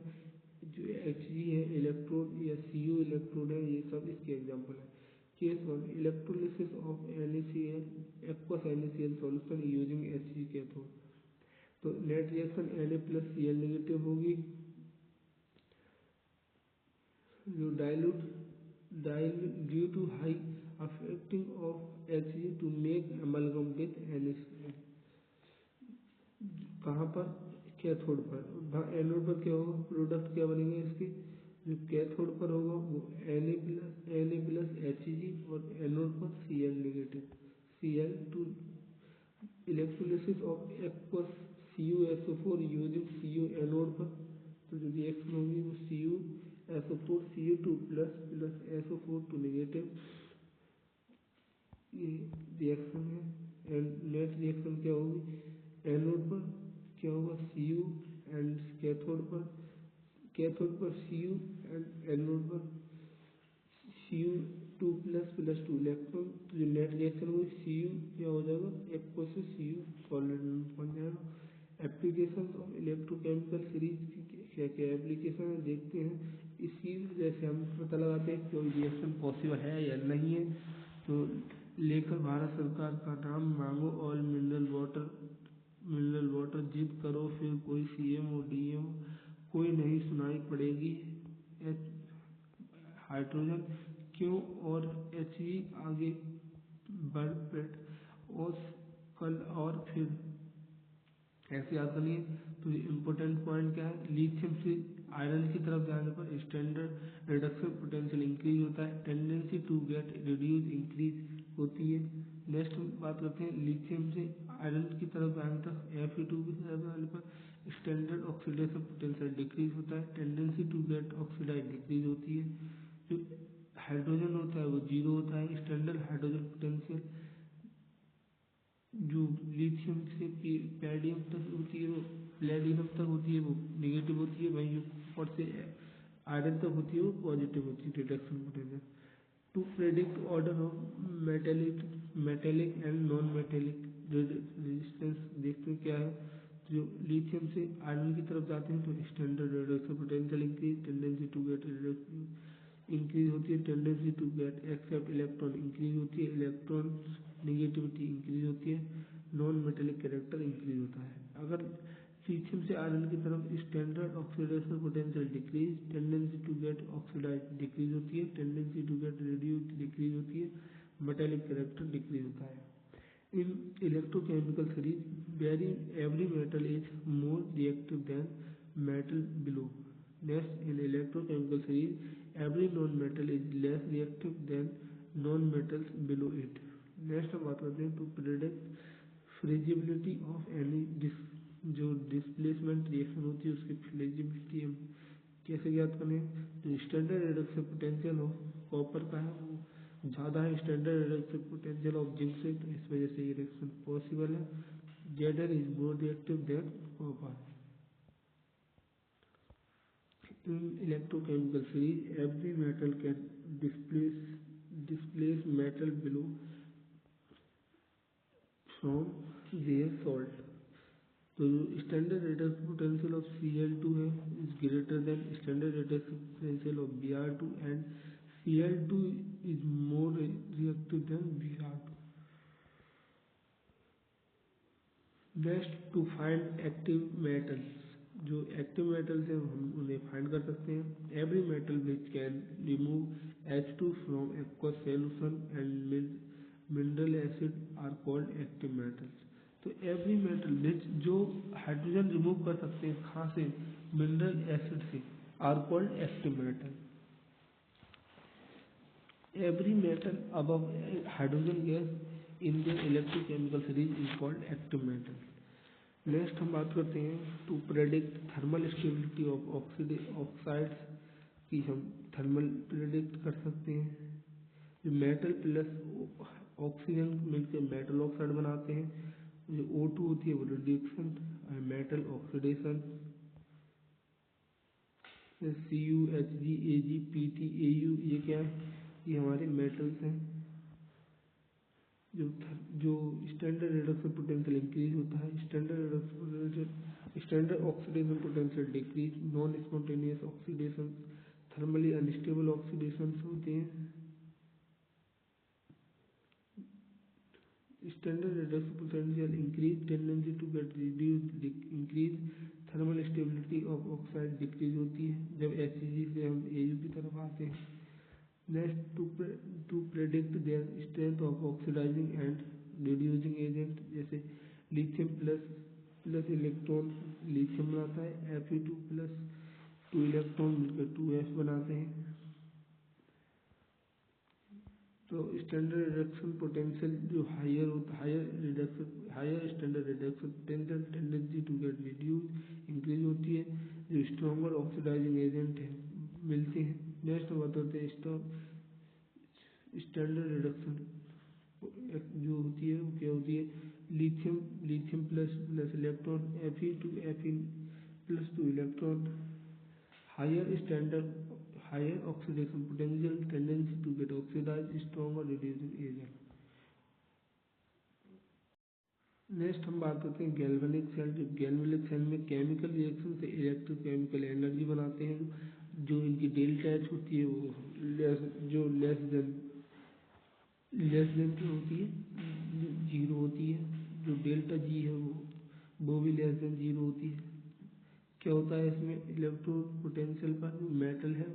जो Hg है इलेक्ट्रोड या Cu इलेक्ट्रोड है ये सब इसके एग्जाम्पल है। Case 1 electrolysis of NaCl aqueous NaCl solution using Hg cathode. तो net reaction Na plus Cl negative होगी। जो dilute due to high affecting of Hg to make amalgam with NaCl। कहाँ पर कैथोड पर एनोड पर क्या होगा प्रोडक्ट क्या बनेंगे इसके जो कैथोड पर होगा वो Na प्लस Hg और एनोड पर Cl negative Cl two electrolysis of aqueous CuSO4 using Cu anode पर। तो जो रिएक्शन होगी वो CuSO4 Cu2 plus SO4 2 negative ये रिएक्शन है। एंड नेट रिएक्शन क्या होगी एनोड पर क्या होगा Cu एंड कैथोड पर Cu एंड एनोड पर Cu2 प्लस 2 इलेक्ट्रॉन। तो जो नेट रिएक्शन होगी Cu क्या हो जाएगा एक्वस से Cu सॉलिड बन जाएगा। एप्लीकेशन ऑफ इलेक्ट्रोकेमिकल सीरीज क्या क्या एप्लीकेशन है देखते हैं। इसी जैसे हम पता लगाते हैं कोई रिएक्शन पॉसिबल है या नहीं है तो लेकर भारत सरकार का नाम मांगो ऑल मिनरल वाटर जिद करो फिर कोई CM और DM कोई नहीं सुनाई पड़ेगी। हाइड्रोजन क्यों और Hg आगे बढ़ पेट और कल और फिर ऐसे याद करनी है। तो इम्पोर्टेंट पॉइंट क्या है लिथियम से आयरन की तरफ जाने पर स्टैंडर्ड रिडक्शन पोटेंशियल इंक्रीज होता है tendency to get reduce increase होती है। नेक्स्ट बात करते हैं लिथियम से आयरन की तरफ जाने पर Fe2 की तरफ जाने पर स्टैंडर्ड ऑक्सीडेशन पोटेंशियल डिक्रीज होता है tendency to get oxidise decrease होती है। जो हाइड्रोजन होता है वो जीरो होता है स्टैंडर्ड हाइड्रोजन पोटेंशियल जो लिथियम से पैडियम तक होती है वो प्लेटिनम तक होती है वो नेगेटिव होती है वहीं जो ऊपर से आयरन तक होती है वो पॉजिटिव होती है reduction potential. To predict order of metallic and non metallic resistance देखते हैं क्या है। जो लिथियम से आयरन की तरफ जाते हैं तो standard reduction potential increase, tendency to get increase होती है, tendency to get accept electron increase होती है, इलेक्ट्रॉन निगेटिविटी इंक्रीज होती है, नॉन मेटेलिक कैरेक्टर इंक्रीज होता है। अगर लिथियम से आयरन की तरफ standard oxidation potential decrease, tendency to get oxidise decrease होती है, tendency to get reduce decrease होती है, मेटेलिक कैरेक्टर डिक्रीज होता है। In electrochemical series, every metal is more reactive than metal below. Next, in electrochemical series, every non-metal is less reactive than non-metals below it. Next हम बात करते हैं to predict feasibility of any जो displacement reaction होती है उसकी feasibility हम कैसे ज्ञात करें। जो स्टैंडर्ड रिडक्शन पोटेंशियल हो कॉपर का है वो ज़्यादा है standard reduction potential of zinc से, तो इस वजह से ये रिएक्शन पॉसिबल है। जेडर is more reactive than copper. In electrochemical series every metal can displace metal below from their salt. तो जो standard reduction potential of Cl2 है is greater than standard reduction potential of Br2 and Cl2 is more reactive than Br2. Next, to find active metals. जो एक्टिव मेटल्स हैं हम उन्हें फाइंड कर सकते हैं। Every metal which can remove H2 from aqueous solution and mineral acid are called active metals. तो एवरी मेटल विच जो हाइड्रोजन रिमूव कर सकते हैं कहाँ से, मिनरल एसिड से, are called active metal. Every metal above hydrogen gas in the electrochemical series is called active metal. Next हम बात करते हैं to predict thermal stability of oxides की हम थर्मल प्रेडिक्ट कर सकते हैं। जो मेटल प्लस ऑक्सीजन मिलकर मेटल ऑक्साइड बनाते हैं, जो O2 होती है वो reduction, metal oxidation, Cu Hg Ag Pt Au ये क्या है, ये हमारे मेटल्स हैं। जो स्टैंडर्ड रिडक्शन पोटेंशियल इंक्रीज होता है, standard oxidation potential decrease, non spontaneous oxidation, thermally unstable oxidation होते हैं। Standard reduction potential increase, tendency to get reduce increase, thermal stability of oxide decrease होती है जब Hg से हम Au की तरफ आते हैं। Next to predict their strength of oxidising and reducing agent, जैसे लिथियम प्लस इलेक्ट्रॉन लिथियम बनाता है, Fe2 प्लस 2 इलेक्ट्रॉन मिलकर 2F बनाते हैं। तो स्टैंडर्ड रिडक्शन पोटेंशियल जो हायर होता है, higher standard reduction potential tendency to get reduce increase होती है, जो स्ट्रॉन्गर ऑक्सीडाइजिंग एजेंट है मिलते हैं। नेक्स्ट बात होते हैं स्टैंडर्ड रिडक्शन जो होती है वो क्या होती है, lithium plus electron Fe2 Fe plus 2 electron, higher oxidation potential tendency to get oxidise, stronger reducing agent. Next हम बात करते हैं गैल्वेनिक सेल। जो गैल्वेनिक सेल में केमिकल रिएक्शन से इलेक्ट्रोकेमिकल एनर्जी बनाते हैं, जो इनकी डेल्टा एच होती है वो लेस देन क्या होती है, जीरो होती है। जो डेल्टा जी है वो भी लेस देन जीरो होती है। क्या होता है इसमें, इलेक्ट्रो पोटेंशियल का जो मेटल है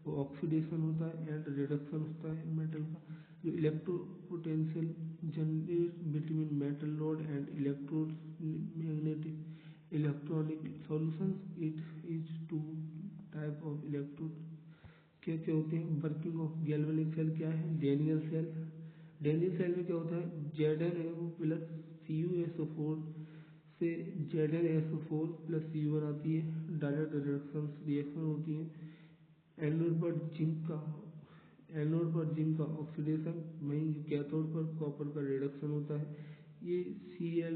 वो ऑक्सीडेशन होता है एंड रिडक्शन होता है मेटल का। जो electro potential generate between metal rod and electromagnetic electronic solutions, it is two type of electro क्या क्या होते हैं। वर्किंग ऑफ गैल्वेनिक सेल क्या है, डेनियल सेल। डेनियल सेल में क्या होता है, Zn है वो प्लस CuSO4 से ZnSO4 प्लस Cu बनाती है, डायरेक्ट रिडक्शन रिएक्शन होती है। एनोड पर जिंक का ऑक्सीडेशन, वहीं कैथोड पर कॉपर का रिडक्शन होता है। ये Cl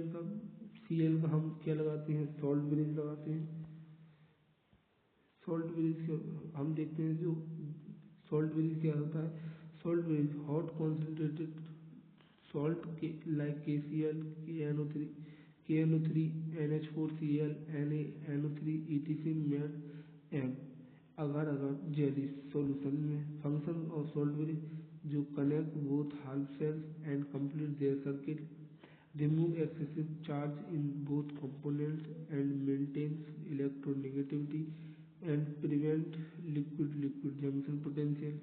का हम क्या लगाते हैं, सॉल्ट ब्रिज लगाते हैं। सॉल्ट ब्रिज हम देखते हैं जो सॉल्ट ब्रिज क्या होता है, Salt is hot concentrated salt like KCl, KNO3, KNO3, NH4Cl, Na, NO3, etc. में M अगर अगर जेली सॉल्यूशन में फंक्शन ऑफ सॉल्ट ब्रिज जो connect both half cells and complete their circuit remove excessive charge in both components and maintains electronegativity and prevent liquid-liquid junction potential.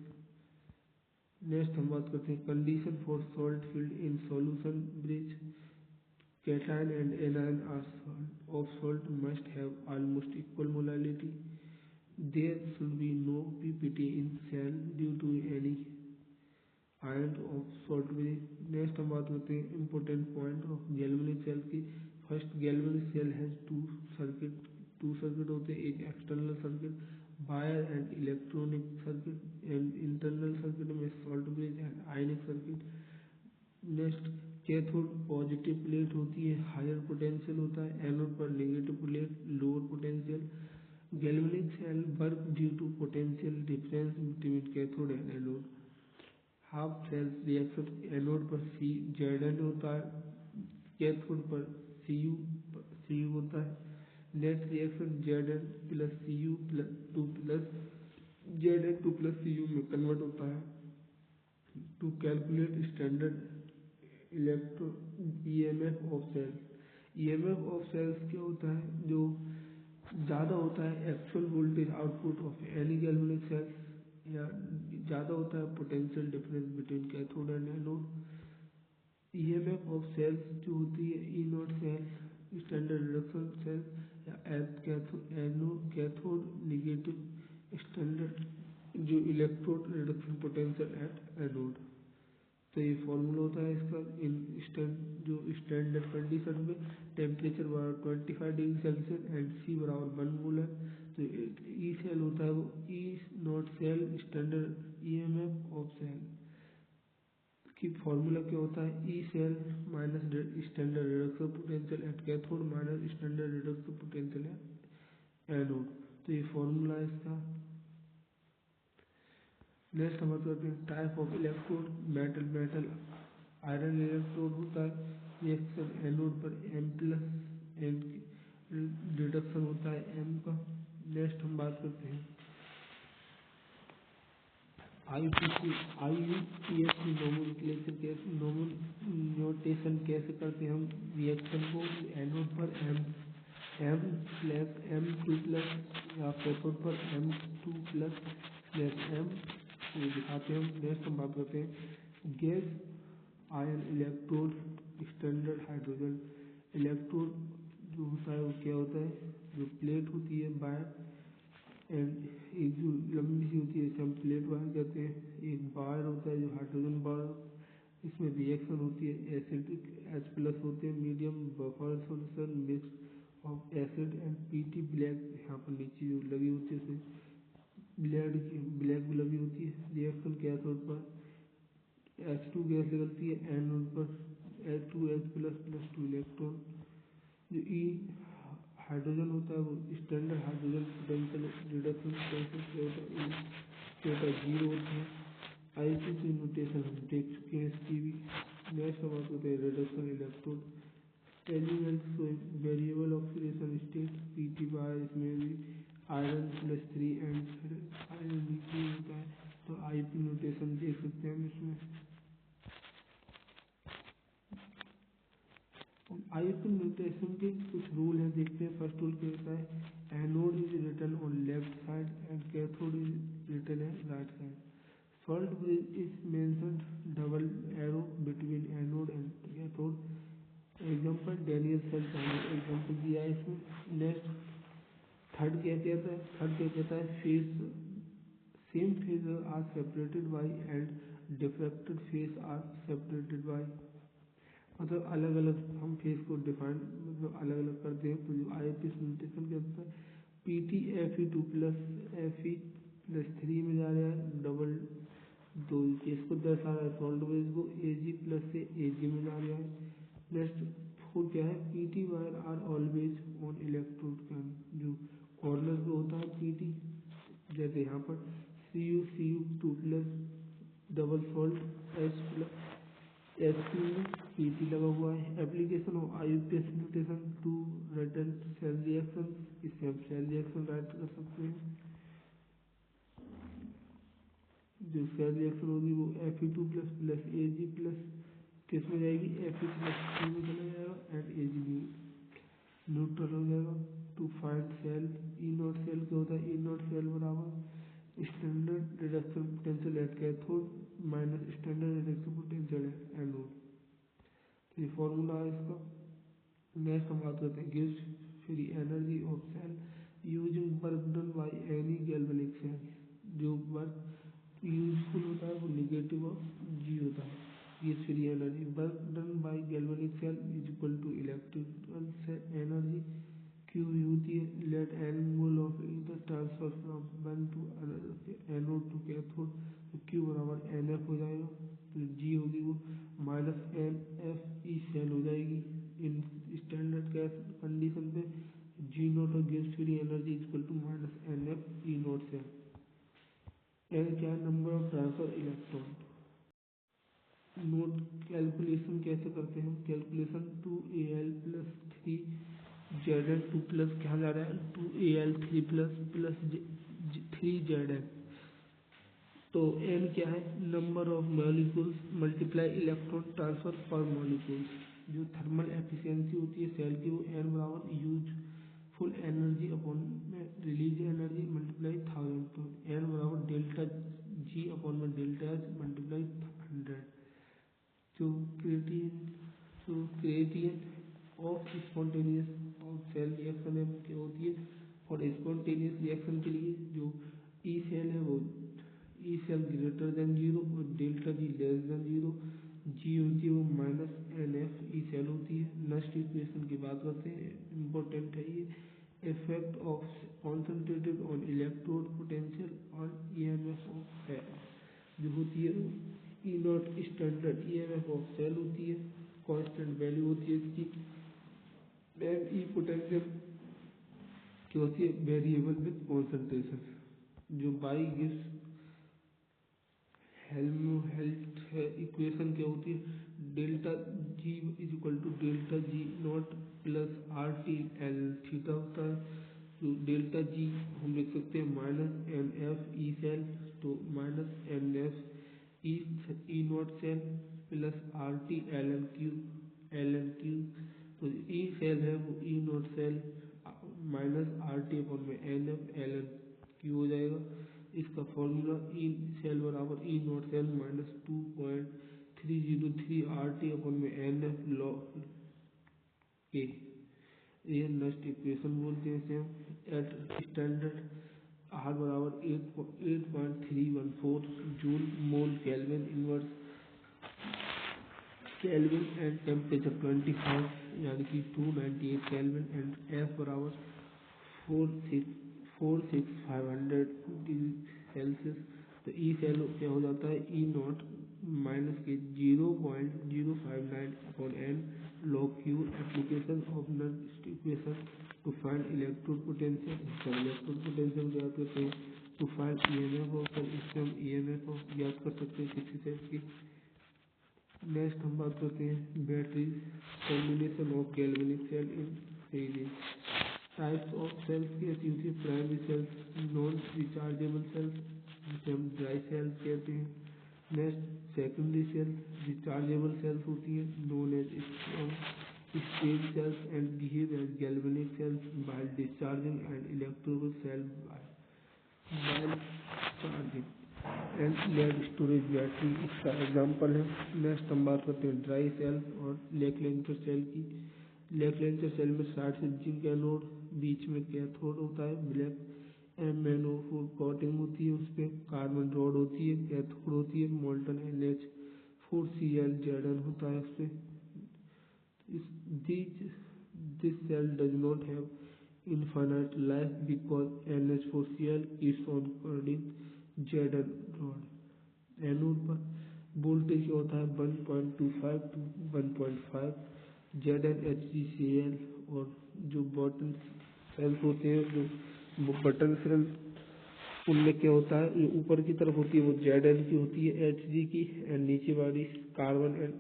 Next हम बात करते हैं condition for salt field in solution bridge cation and anion of salt must have almost equal molality. There should be no PPT in cell due to any ion of salt bridge. Next हम बात करते हैं important point of galvanic cell की. First galvanic cell has two circuit होते हैं. एक external circuit wire and electronic circuit and internal circuit में salt bridge and ionic circuit. Next cathode positive plate होती है, हायर पोटेंशियल होता है. एनोड पर negative plate, lower potential. Galvanic cell work due to potential difference between cathode and anode. Half cells reaction anode पर Zn होता है, कैथोड पर Cu होता है. Net reaction Zn plus Cu plus Zn2 plus Cu में कन्वर्ट होता है. To calculate standard electro EMF of cells. EMF of cells क्या होता है, जो ज़्यादा होता है actual voltage output of any galvanic cells या ज़्यादा होता है potential difference between cathode and anode. EMF of cells जो होती है E note cell standard reduction cell या कैथोड निगेटिव स्टैंडर्ड जो electrode reduction potential at anode. तो ये फॉर्मूला होता है इसका. जो स्टैंडर्ड कंडीशन में टेम्परेचर बराबर 25 डिग्री सेल्सियस एंड C बराबर 1 मोल है. तो ई सेल होता है वो E not cell standard EMF of cell की फॉर्मूला क्या होता है, E cell minus standard reduction potential at cathode minus standard reduction potential at anode. तो ये फॉर्मूला है इसका. नेक्स्ट हम बात करते हैं type of electrode. Metal iron electrode होता है. रिएक्शन एनोड पर M प्लस एन रिडक्शन होता है M का. नेक्स्ट हम बात करते हैं IUPAC नोटेशन कैसे करते हैं हम. रिएक्शन को एनोड पर M प्लस M2 प्लस या कैथोड पर M2 प्लस M दिखाते हैं हम. नेक्स्ट हम बात करते हैं gas ion electrode. Standard hydrogen electrode जो होता है वो क्या होता है, जो प्लेट होती है बायर एंड एक जो लंबी सी होती है इसे हम प्लेट वायर कहते हैं. एक बायर होता है जो हाइड्रोजन बायर. इसमें रिएक्शन होती है एसिडिक H प्लस होते हैं. Medium buffer solution mix of acid and PT black यहाँ पर नीचे जो लगी होती है उसमें ब्लैक लगी होती है. रिएक्शन कैथोड पर H2 गैस निकलती है, एनोड पर H2H प्लस प्लस 2 इलेक्ट्रॉन. जो ई हाइड्रोजन होता है वो standard hydrogen potential reduction potential क्या होता है 0 होता है. IUPAC नोटेशन हम देख चुके हैं इसकी भी. नेक्स्ट हम बात करते हैं reduction electrode element variable oxidation state PT बार. इसमें भी आयरन प्लस 3 एंड आयरन नीचे होता है. तो IP नोटेशन देख सकते हैं हम इसमें. IP नोटेशन के कुछ रूल हैं, देखते हैं. फर्स्ट रूल क्या होता है, anode is written on left side and cathode is written है right side. Salt bridge is mentioned double arrow between anode and cathode. Example Daniell cell example दिया है इसमें. नेक्स्ट थर्ड क्या कहता है phase same phase are separated by and diffracted phase are separated by. मतलब अलग अलग हम फेस को डिफाइन मतलब अलग अलग करते हैं. तो जो IUPAC नोटेशन क्या होता है, PT Fe2 plus Fe plus 3 में जा रहा है डबल. तो इसको दर्शा रहा है सॉल्ट ब्रिज को Ag प्लस से Ag में जा रहा है. नेक्स्ट फोर क्या है, PT wire are always on electrode का जो कॉर्नर पे होता है PT. जैसे यहाँ पर Cu2 plus double salt H plus एच2 में पीपी लगा हुआ है। Application of IUPAC notation to return cell reaction, इससे हम सेल रिएक्शन राइट कर सकते हैं। जो सेल रिएक्शन होगी वो Fe2 plus plus Ag plus किस में जाएगी, Fe प्लस 2 में चला जाएगा एंड Ag भी न्यूट्रल हो जाएगा। To find cell E not cell क्या होता है, ई नॉट सेल बराबर standard reduction potential at cathode minus standard reduction potential at anode. तो ये फॉर्मूला है इसका। नेक्स्ट हम बात करते हैं गिव्स free energy of cell using work done by any galvanic cell. जो वर्क यूजफुल होता है वो निगेटिव ऑफ जी होता है। गिव्स free energy work done by galvanic cell is equal to electrical energy Q होती है let n mole of ether transfer from one to another anode to cathode, तो क्यू बराबर एन एफ हो जाएगा। तो जी होगी वो minus N F E cell हो जाएगी। इन स्टैंडर्ड गैस कंडीशन पे जी नोट और गिव्स free energy equal to minus N F E note cell. N क्या है, number of transfer electron. Note calculation कैसे करते हैं, calculation 2al plus 3zn 2 plus क्या जा रहा है 2al 3 प्लस प्लस 3zn। तो n क्या है, number of molecules multiply electron transfer पर मॉलिक्यूल्स। जो थर्मल एफिशिएंसी होती है सेल की वो n बराबर यूजफुल एनर्जी अपॉन में रिलीज एनर्जी मल्टीप्लाई 1000, तो n बराबर डेल्टा जी अपॉन में डेल्टा एच मल्टीप्लाई 100। जो criterion of spontaneous of cell reaction है क्या होती है, और स्पॉन्टेनियस रिएक्शन के लिए जो ई सेल है वो E cell greater than zero और delta G less than zero, G होती है वो minus N F E cell होती है। नेक्स्ट इक्वेशन की बात करते हैं, इम्पोर्टेंट है ये। Effect of concentrated on electrode potential on E M F of जो होती है E naught standard E M F of cell होती है, कांस्टेंट वैल्यू होती है इसकी। एम ई पोटेंशियल की होती है वेरिएबल विद कॉन्सेंट्रेशन। जो बाई गिव्स हेल्महोल्ट्ज है इक्वेशन क्या होती है, delta G is equal to delta G nought plus R T L theta होता है। तो डेल्टा जी हम लिख सकते हैं minus N F E cell, तो minus N F E not cell plus R T L N Q. तो ई सेल है वो E not cell minus R T upon में N F L N Q हो जाएगा। इसका फॉर्मूला ई सेल बराबर E not cell minus 2.303 R T upon में एन एफ लॉग के। ये नेक्स्ट इक्वेशन बोलते हैं इसे हम। एट स्टैंडर्ड आर बराबर 8.314 joule mole kelvin inverse kelvin and temperature 25 यानी कि 298 केल्विन एंड एफ बराबर 46500 डिग्री सेल्सियस। तो ई सेल क्या हो जाता है ई नॉट माइनस के 0.059 upon n log Q. Application of next equation to find electrode potential. Electrode potential ज्ञात करते हैं to find E M F of इससे हम ई एम एफ ज्ञात कर सकते हैं किसी सेल की। नेक्स्ट हम बात करते हैं battery combination of galvanic cell in series. Types of cells की ऐसी होती है, primary cells non rechargeable cells जिसे हम ड्राई सेल्स कहते हैं। Next secondary cells rechargeable cells होती है known as stage cells and behave as galvanic cells by discharging and electrical cell by charging and lead storage battery इसका एग्जाम्पल है। नेक्स्ट हम बात करते हैं ड्राई सेल्स और लेकलेंचर सेल की। लेकलेंचर सेल में साइड से जिंक एनोड, बीच में कैथोड होता है, ब्लैक MnO4 कोटिंग होती है, उस पर कार्बन रॉड होती है, कैथोड होती है, मोल्टन NH4Cl Zn होता है उस पर। This cell does not have infinite life because NH4Cl is on coding Zn rod। Anode पर वोल्टेज क्या होता है 1.25 to 1.5 ZnHgCl। और जो बटन सेल्स होते हैं जो बटन सेल उनमें क्या होता है, जो ऊपर की तरफ होती है वो Zn की होती है Hg की, एंड नीचे वाली कार्बन एंड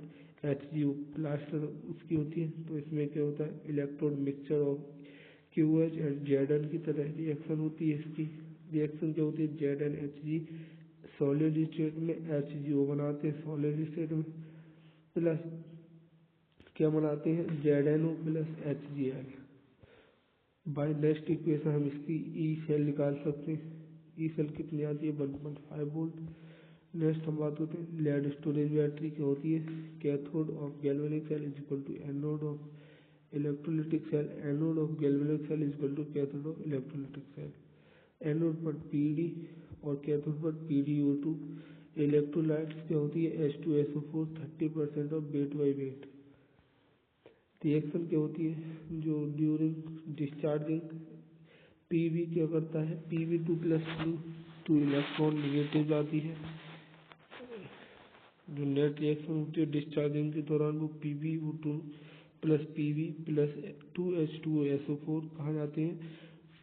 HgO प्लास्टर उसकी होती है। तो इसमें क्या होता है, electrode mixture of QH and Zn की तरह रिएक्शन होती है। इसकी रिएक्शन क्या होती है, ZnHg सॉलिड स्टेट में HgO बनाते हैं, सॉलिड स्टेट में प्लस क्या बनाते हैं, ZnO plus HgL। By next equation हम इसकी ई सेल निकाल सकते हैं। ई सेल कितनी आती है, 1.5 वोल्ट। नेक्स्ट हम बात करते हैं लेड स्टोरेज बैटरी क्या होती है, cathode of galvanic cell is equal to anode of electrolytic cell, anode of galvanic cell is equal to cathode of electrolytic cell. Anode पर पीडी और कैथोड पर PdO2। इलेक्ट्रोलाइट्स क्या होती है, H2SO4 30% of weight by weight. Reaction क्या होती है, जो ड्यूरिंग डिस्चार्जिंग पीवी क्या करता है, Pv2 plus two electron negative जाती है। जो नेट रिएक्शन होती है डिस्चार्जिंग के दौरान वो PbO2 plus Pv plus 2H2SO4 कहाँ जाते हैं,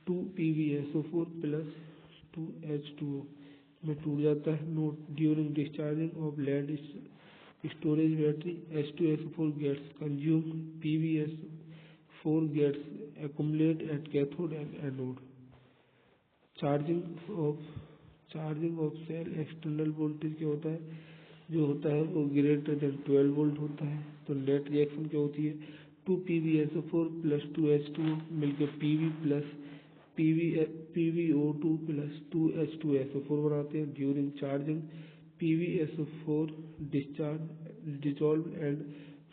2PbSO4 प्लस 2H2O में टूट जाता है। Note, during discharging of lead storage battery H2SO4 gets consumed, PbS4 gets accumulate at cathode and anode। Charging of cell external voltage क्या होता है, जो होता है वो ग्रेटर देन 12 वोल्ट होता है। तो नेट रिएक्शन क्या होती है, 2PbSO4 प्लस 2H2O मिलकर PV plus PbO2 plus 2H2SO4 बनाते हैं। During charging PbSO4 dissolved and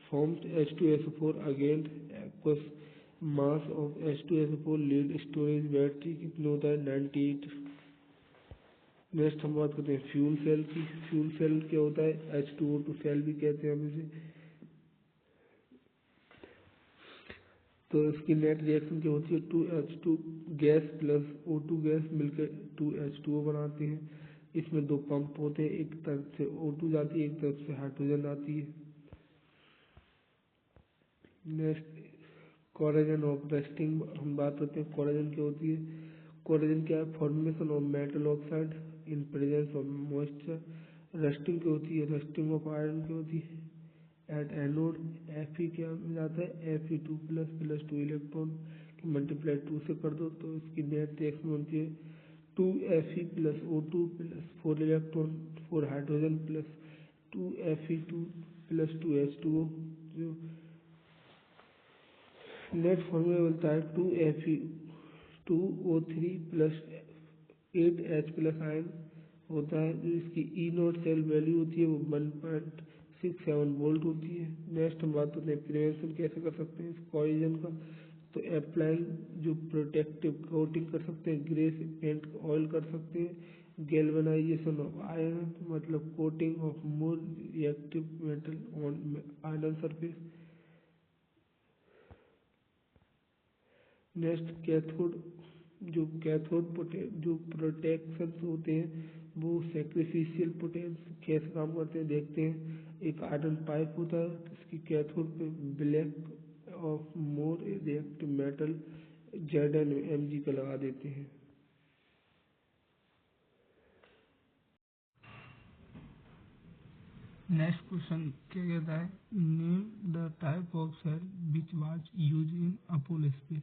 forms H2SO4 again aqueous mass of H2SO4 lead storage battery कितने होता है, 98। नेक्स्ट हम बात करते हैं फ्यूल सेल की। फ्यूल सेल क्या होता है, H2O2 सेल भी कहते हैं हम इसे। तो इसकी नेट रिएक्शन क्या होती है, 2H2 gas plus O2 gas मिलकर 2H2O बनाते हैं। इसमें दो पंप होते हैं, एक तरफ से O2 जाती है, एक तरफ से हाइड्रोजन आती है। नेक्स्ट कोरेजन ऑफ रस्टिंग हम बात करते हैं। कोरेजन क्या होती है, कोरेजन क्या है, formation of metal oxide in presence of moisture. Rusting क्या होती है, रस्टिंग ऑफ आयरन क्या होती है। एट एनोड Fe क्या मिल जाता है, Fe2 प्लस 2 इलेक्ट्रॉन मल्टीप्लाई 2 से कर दो तो इसकी नेट रिएक्शन होती है 2Fe plus O2 plus 4 electron 4 hydrogen plus 2Fe2 plus 2H2O। जो नेट फॉर्मूला बनता है 2Fe2O3 plus 8H plus ion होता है। जो इसकी ई नोट सेल वैल्यू होती है वो 1.67 वोल्ट होती है। नेक्स्ट हम बात करते हैं प्रिवेंशन कैसे कर सकते हैं इस कोरिजन का। तो अप्लाइंग जो प्रोटेक्टिव कोटिंग कर सकते हैं, ग्रे से पेंट ऑयल कर सकते हैं। गैल्वेनाइजेशन ऑफ आयरन मतलब coating of more reactive metal on iron surface. Next cathode, जो जो प्रोटेक्शन होते हैं वो सैक्रिफिशियल पोटेंस कैसे काम करते हैं देखते हैं। एक आयरन पाइप होता है, इसकी कैथोड पे black of more reactive metal ZnMg का लगा देते हैं। नेक्स्ट क्वेश्चन क्या कहता है, name the type of cell which was use in Apollo space.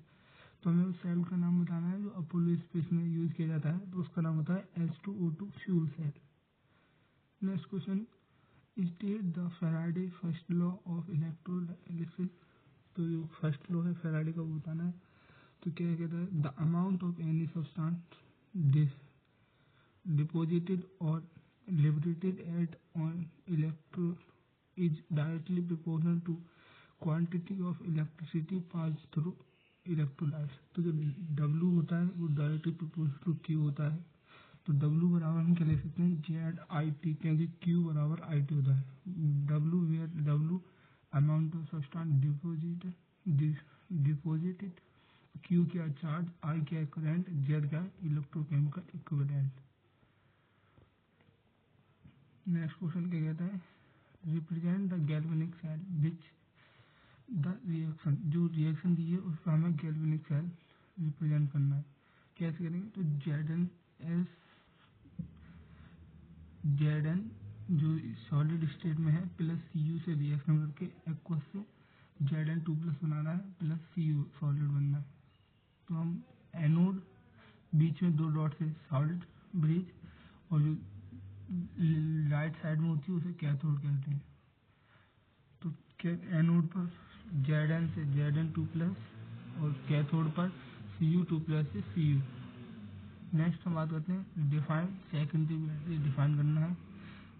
तो हमें उस सेल का नाम बताना है जो अपोलो स्पेस में यूज किया जाता है, तो उसका नाम होता है H2O2 fuel cell. Next question, state the Faraday first law of electrolysis. तो जो फर्स्ट लॉ है फैराडे का वो बताना है। तो क्या कहता है, the amount of any substance deposited और liberated at on electrode is directly proportional to quantity of electricity passed through electrolytes। तो जो W होता है वो डायरेक्टली प्रोपोर्शनल टू Q होता है। तो W बराबर हम क्या ले सकते हैं, ZIT, क्योंकि Q बराबर IT होता है। W amount of substance deposited, Q क्या चार्ज, I क्या करंट, Z क्या इलेक्ट्रोकेमिकल इक्विवेलेंट। नेक्स्ट क्वेश्चन क्या कहता है, represent the galvanic cell which the reaction. जो रिएक्शन दी है उसका हमें गैल्वेनिक सेल रिप्रेजेंट करना है। कैसे करेंगे, तो ZnS Zn जो सॉलिड स्टेट में है प्लस Cu से रिएक्शन करके एक्वस से Zn2+ बनाना है प्लस Cu सॉलिड बनना है। तो हम एनोड बीच में 2 डॉट से सॉलिड ब्रिज और जो राइट साइड में होती है उसे कैथोड कहते हैं। तो एनोड पर Zn से Zn2+ और कैथोड पर Cu2+ से Cu। नेक्स्ट हम बात करते हैं डिफाइन सेकेंडरी बैटरी डिफाइन करना है।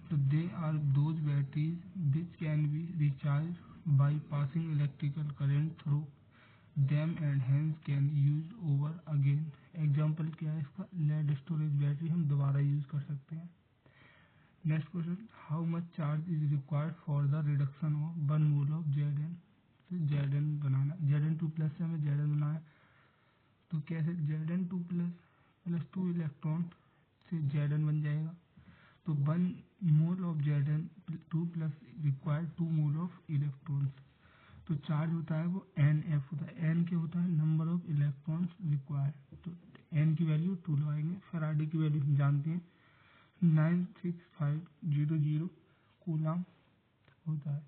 तो they are those batteries which can be recharge by passing electrical current through them and hence can use over again. Example क्या है इसका, लेड स्टोरेज बैटरी हम दोबारा यूज कर सकते हैं। Next question, how much charge is required for the reduction of 1 mole of Zn। तो Zn बनाना, Zn2+ से हमें Zn बनाना है। तो कैसे, Zn2+ प्लस 2 इलेक्ट्रॉन से Zn बन जाएगा। तो 1 mole of Zn2+ required 2 mole of electrons. तो चार्ज होता है वो NF होता है। N क्या होता है, नंबर ऑफ इलेक्ट्रॉन्स रिक्वायर्ड। तो N की वैल्यू 2 लगाएंगे। फैराडे की वैल्यू हम जानते हैं 96500 कूलम होता है।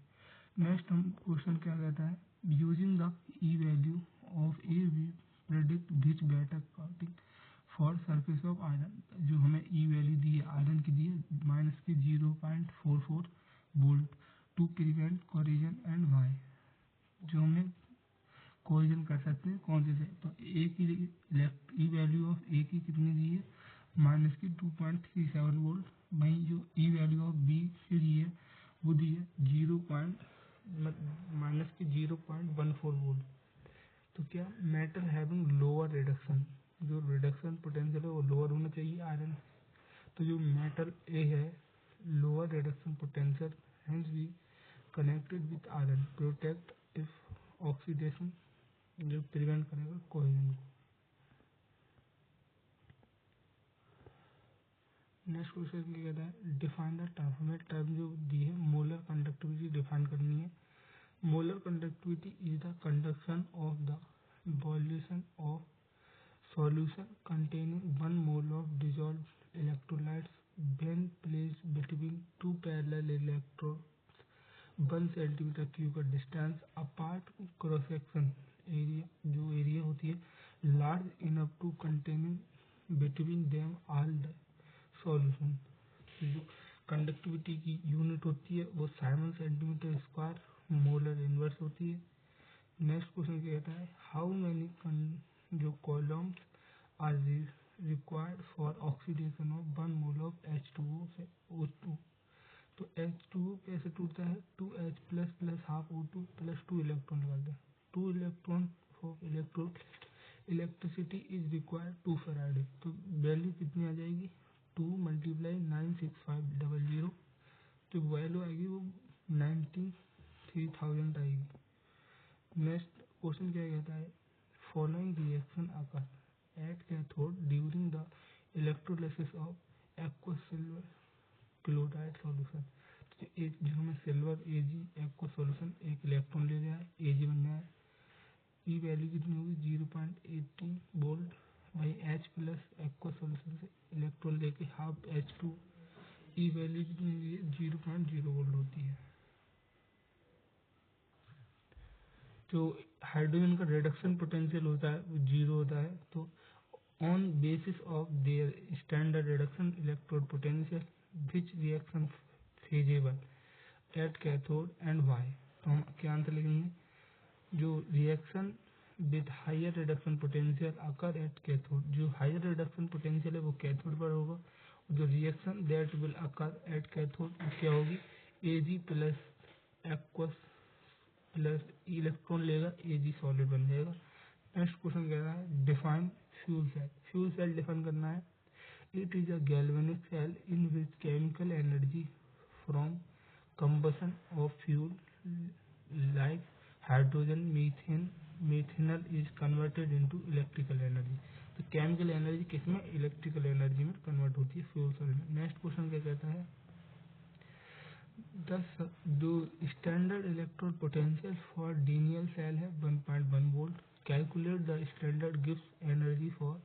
नेक्स्ट हम क्वेश्चन क्या कहता है, using the E value of A V predict which better cutting for surface of iron. जो हमें ई वैल्यू दी है आयरन की दी है -0.44 volt to prevent corrosion and why. जो हमें कोरिजन कर सकते हैं कौन से, तो ए की ई वैल्यू ऑफ ए की कितनी दी है -2.37 वोल्ट। वहीं जो ई वैल्यू ऑफ बी की दी है वो दी है -0.14 वोल्ट। तो क्या, मेटल हैविंग लोअर रिडक्शन, जो रिडक्शन पोटेंशियल है वो लोअर होना चाहिए आयरन। तो जो मेटल ए है lower reduction potential hence be connected with iron protect if oxidation, जो प्रिवेंट करेगा कोहेजन को। नेक्स्ट क्वेश्चन क्या कहता है, डिफाइन द टर्म। हमें टर्म जो दी है मोलर कंडक्टिविटी डिफाइन करनी है। Molar conductivity is the conduction of the violation of solution containing 1 mole of dissolved electrolytes when placed between two parallel electrodes 1 centimeter cube का distance apart. Cross section area, जो एरिया होती है large enough to containing between them all the solution. जो कंडक्टिविटी की यूनिट होती है वो siemens centimetre square molar inverse होती है। नेक्स्ट क्वेश्चन कहता है, हाउ मैनी जो coulombs are required for oxidation of 1 mole of H2O से O2। तो H2O कैसे टूटता है, 2H plus half O2 plus 2 electron लगाते हैं। 2 electron for electrode electricity is required 2 Faraday. तो वैल्यू कितनी आ जाएगी 2 × 96500। जो वैल्यू आएगी वो 93,000 आएगी। नेक्स्ट क्वेश्चन क्या कहता है, following reaction occur at cathode during the electrolysis of aqueous silver chloride solution. तो एक जो हमें सिल्वर Ag एक्वस सॉल्यूशन एक इलेक्ट्रॉन ले रहा है Ag बन रहा है। ई वैल्यू कितनी होगी 0.18 वोल्ट। वही H प्लस एक्वस सॉल्यूशन से इलेक्ट्रॉन लेके हाफ H2, ई वैल्यू कितनी होगी 0.0 वोल्ट होती है। जो हाइड्रोजन का रिडक्शन पोटेंशियल होता है वो 0 होता है। तो on basis of their standard reduction electrode potential which reaction feasible at cathode and Y. तो हम क्या आंसर लिखेंगे, जो reaction with higher reduction potential occur at cathode, जो हायर रिडक्शन पोटेंशियल है वो कैथोड पर होगा। जो reaction that will occur at cathode क्या होगी Ag plus aqueous plus electron लेगा Ag सॉलिड बन जाएगा। नेक्स्ट क्वेश्चन कह रहा है, define fuel cell. Fuel cell define करना है, it is a galvanic cell in which chemical energy from combustion of fuel like hydrogen, methane, methanol is converted into electrical energy। तो केमिकल एनर्जी किसमें, इलेक्ट्रिकल एनर्जी में कन्वर्ट होती है फ्यूल सेल में। नेक्स्ट क्वेश्चन क्या कहता है, जो standard electrode potential for Daniell cell है 1.1 वोल्ट। कैलकुलेट द स्टैंडर्ड गिव्स एनर्जी फॉर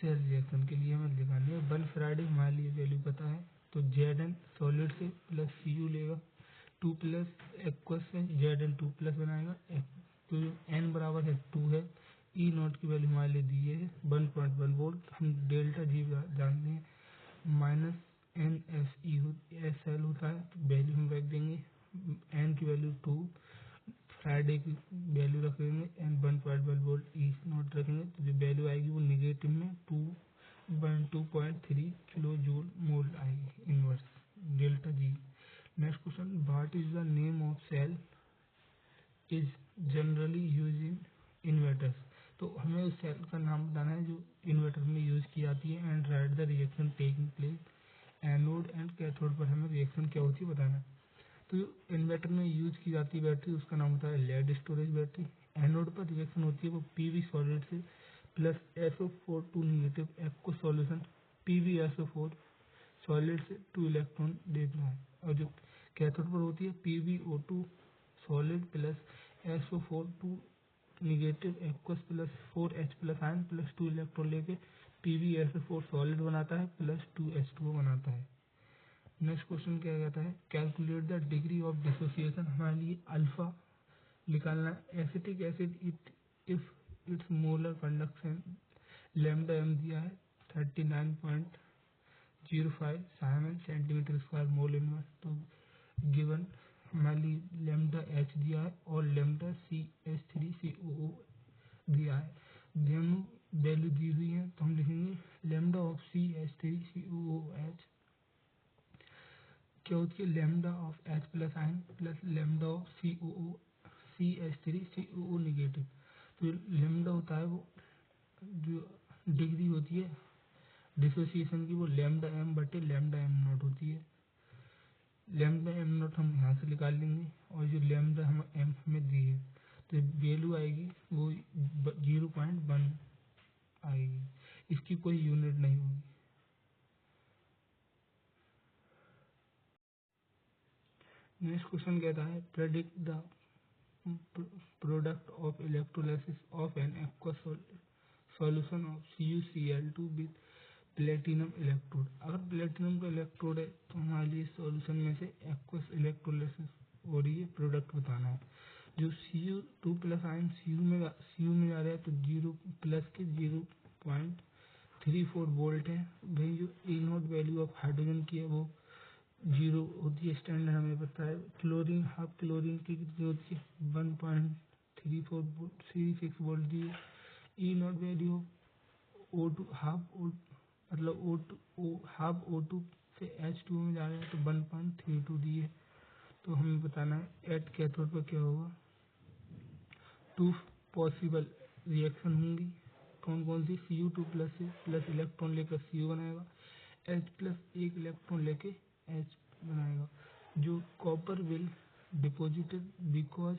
सेल रिएक्शन के लिए हमें निकालनी है। 1 फैराड हमारे लिए वैल्यू पता है, तो Zn सॉलिड से प्लस Cu लेगा, 2 प्लस एक्वस से Zn 2 प्लस बनाएगा, तो n बराबर है 2 है। ई नॉट की वैल्यू हमारे लिए दी है 1.1 वोल्ट। हम डेल्टा जी जानते हैं, minus N S E S L होता है, तो वैल्यू हम रख देंगे, एन की वैल्यू 2, फ्राइडे की वैल्यू रख देंगे, एन 1.1 वोल्ट ई नॉट रखेंगे, तो जो वैल्यू आएगी वो निगेटिव में 2.3 किलो जूल मोल आएगी inverse delta G. Next question, what is the name of cell is generally use in inverters. तो हमें उस सेल का नाम बताना है जो इन्वर्टर में यूज की जाती है। And write the reaction taking place anode and cathode पर हमें रिएक्शन क्या होती है बताना है। तो जो इन्वर्टर में यूज की जाती है बैटरी उसका नाम होता है लेड स्टोरेज बैटरी। एनोड पर रिएक्शन होती है वो पीवी सॉलिड से plus SO4 2 negative aq solution PbSO4 solid से 2 इलेक्ट्रॉन देता है। और जो कैथोड पर होती है PbO2 solid plus SO4 2 negative aqueous plus 4H plus ion plus 2 electron लेके PbSO4 सॉलिड बनाता है प्लस 2H2O बनाता है। नेक्स्ट क्वेश्चन क्या कहता है, calculate the degree of dissociation. हमारे लिए अल्फा निकालना है। Acetic acid if its molar conduction lambda M दिया है 39.05 siemens centimetre square mole inverse, तो गिवन हमारे लिए लैम्डा एच दिया है और लैम्डा CH3COO दिया है। दोनों वैल्यू दी हुई है, तो हम लिखेंगे लैम्डा ऑफ CH3COOH क्या होती है, lambda of H plus ion plus lambda of CH3COO negative. तो लैम्डा होता है वो जो डिग्री होती है डिसोसिएशन की वो लैम्डा एम बटे लैम्डा एम नॉट होती है। लैम्डा एम नॉट हम यहाँ से निकाल लेंगे और जो लैम्डा हम एम हमें दी है तो वैल्यू आएगी वो 0.1 आएगी, इसकी कोई यूनिट नहीं होगी। नेक्स्ट क्वेश्चन कहता है, predict the product of electrolysis of an aqueous solution of CuCl2 with platinum electrode. अगर प्लेटिनम का इलेक्ट्रोड है तो हमारे लिए सॉल्यूशन में से एक्वस इलेक्ट्रोलाइसिस हो रही है, प्रोडक्ट बताना है। जो Cu2 प्लस आयन Cu में जा रहा है तो 0 प्लस के 0.34 वोल्ट है। वही जो ई नॉट वैल्यू ऑफ हाइड्रोजन की है वो 0 होती है, स्टैंडर्ड हमें पता है। क्लोरीन हाफ क्लोरीन की कितनी होती है 1.36 वोल्ट दी है। E not value O2 half मतलब हाफ O2 से H2O में जा रहा है तो 1.32 दी है। तो हमें बताना है एट कैथोड पर क्या होगा। 2 पॉसिबल रिएक्शन होंगी, कौन कौन सी, Cu2 प्लस से प्लस इलेक्ट्रॉन लेकर Cu बनाएगा, H प्लस एक इलेक्ट्रॉन लेके H बनाएगा। जो copper will deposited because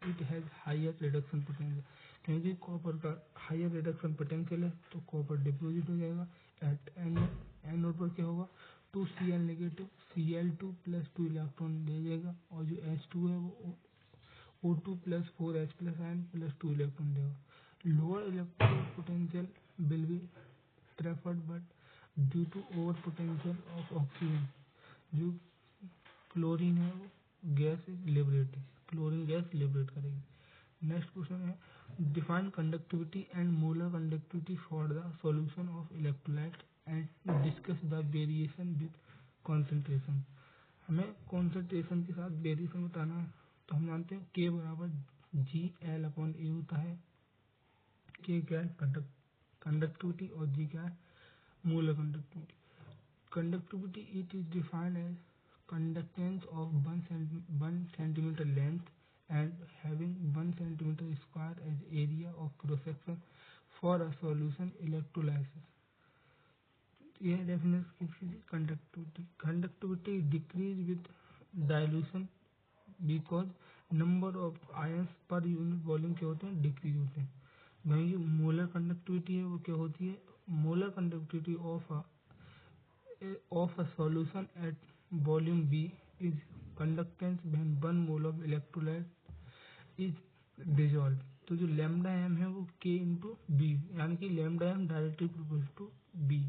it has higher reduction potential, क्योंकि कॉपर का हायर रिडक्शन पोटेंशियल है तो कॉपर डिपोजिट हो जाएगा। एट एनोड पर क्या होगा, 2Cl negative Cl2 plus 2 electron दे जाएगा और जो H2 है वो O2 plus 4H plus ion plus 2 electron देगा। Lower electric potential will be preferred but due to over potential of oxygen, जो क्लोरीन है वो gas liberate, chlorine gas liberate करेगी। नेक्स्ट क्वेश्चन है, define conductivity and molar conductivity for the solution of electrolyte and discuss the variation with concentration. हमें कॉन्सेंट्रेशन के साथ वेरिएशन बताना है, तो हम जानते हैं K बराबर GL/A होता है। K क्या है, कंडक्टिविटी, और G क्या है, molar conductivity. Conductivity it is defined as conductance of 1 centimeter length and having 1 centimeter square as area of cross section for a solution electrolysis। यह definition conductivity, conductivity decrease with dilution because number of ions पर यूनिट वॉल्यूम क्या होते हैं, डिक्रीज होते हैं। वहीं जो मोलर कंडक्टिविटी है वो क्या होती है, molar conductivity of a solution at volume V is conductance when 1 mole of electrolyte is dissolve. तो जो लैम्डा एम है वो के इंटू बी, यानी कि lambda M directly proportional to B.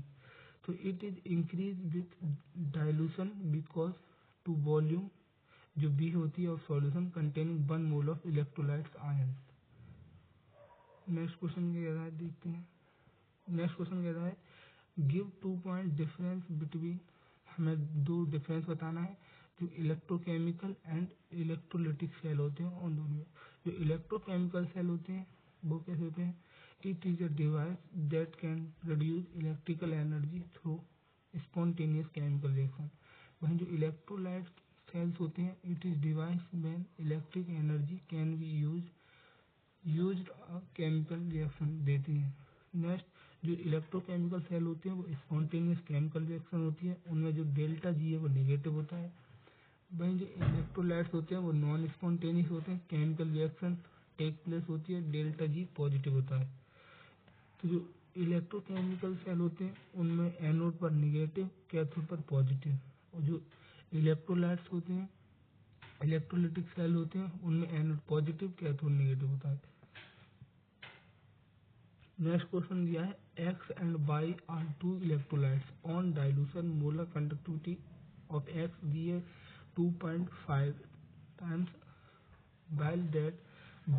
तो it is increase with dilution because to volume जो बी होती है, और solution containing 1 mole of electrolytes ion. Next question क्या कह रहा है, देखते हैं। नेक्स्ट क्वेश्चन कह रहा है गिव 2 पॉइंट डिफरेंस बिटवीन, हमें 2 डिफरेंस बताना है जो इलेक्ट्रोकेमिकल एंड इलेक्ट्रोलिटिक सेल होते हैं उन दोनों में। जो इलेक्ट्रोकेमिकल सेल होते हैं वो कैसे होते हैं, it is a device that can produce electrical energy through spontaneous chemical reaction. वहीं जो इलेक्ट्रोलाइट सेल्स होते हैं, it is device when electric energy can be used chemical reaction देती है। नेक्स्ट, जो इलेक्ट्रोकेमिकल सेल होते हैं वो स्पॉन्टेनियस केमिकल रिएक्शन होती है, उनमें जो डेल्टा जी है वो नेगेटिव होता है। वहीं जो इलेक्ट्रोलाइट्स होते हैं वो नॉन स्पॉन्टेनियस होते हैं, केमिकल रिएक्शन टेक प्लेस होती है, डेल्टा जी पॉजिटिव होता है। तो जो इलेक्ट्रोकेमिकल सेल होते हैं उनमें एनोड पर नेगेटिव, कैथोड पर पॉजिटिव। और जो इलेक्ट्रोलाइट्स होते हैं, इलेक्ट्रोलिटिक सेल होते हैं, उनमें एनोड पॉजिटिव, कैथोड नेगेटिव होता है। नेक्स्ट क्वेश्चन दिया है X and Y are 2 electrolytes on dilution molar conductivity of X दिए 2.5 times while that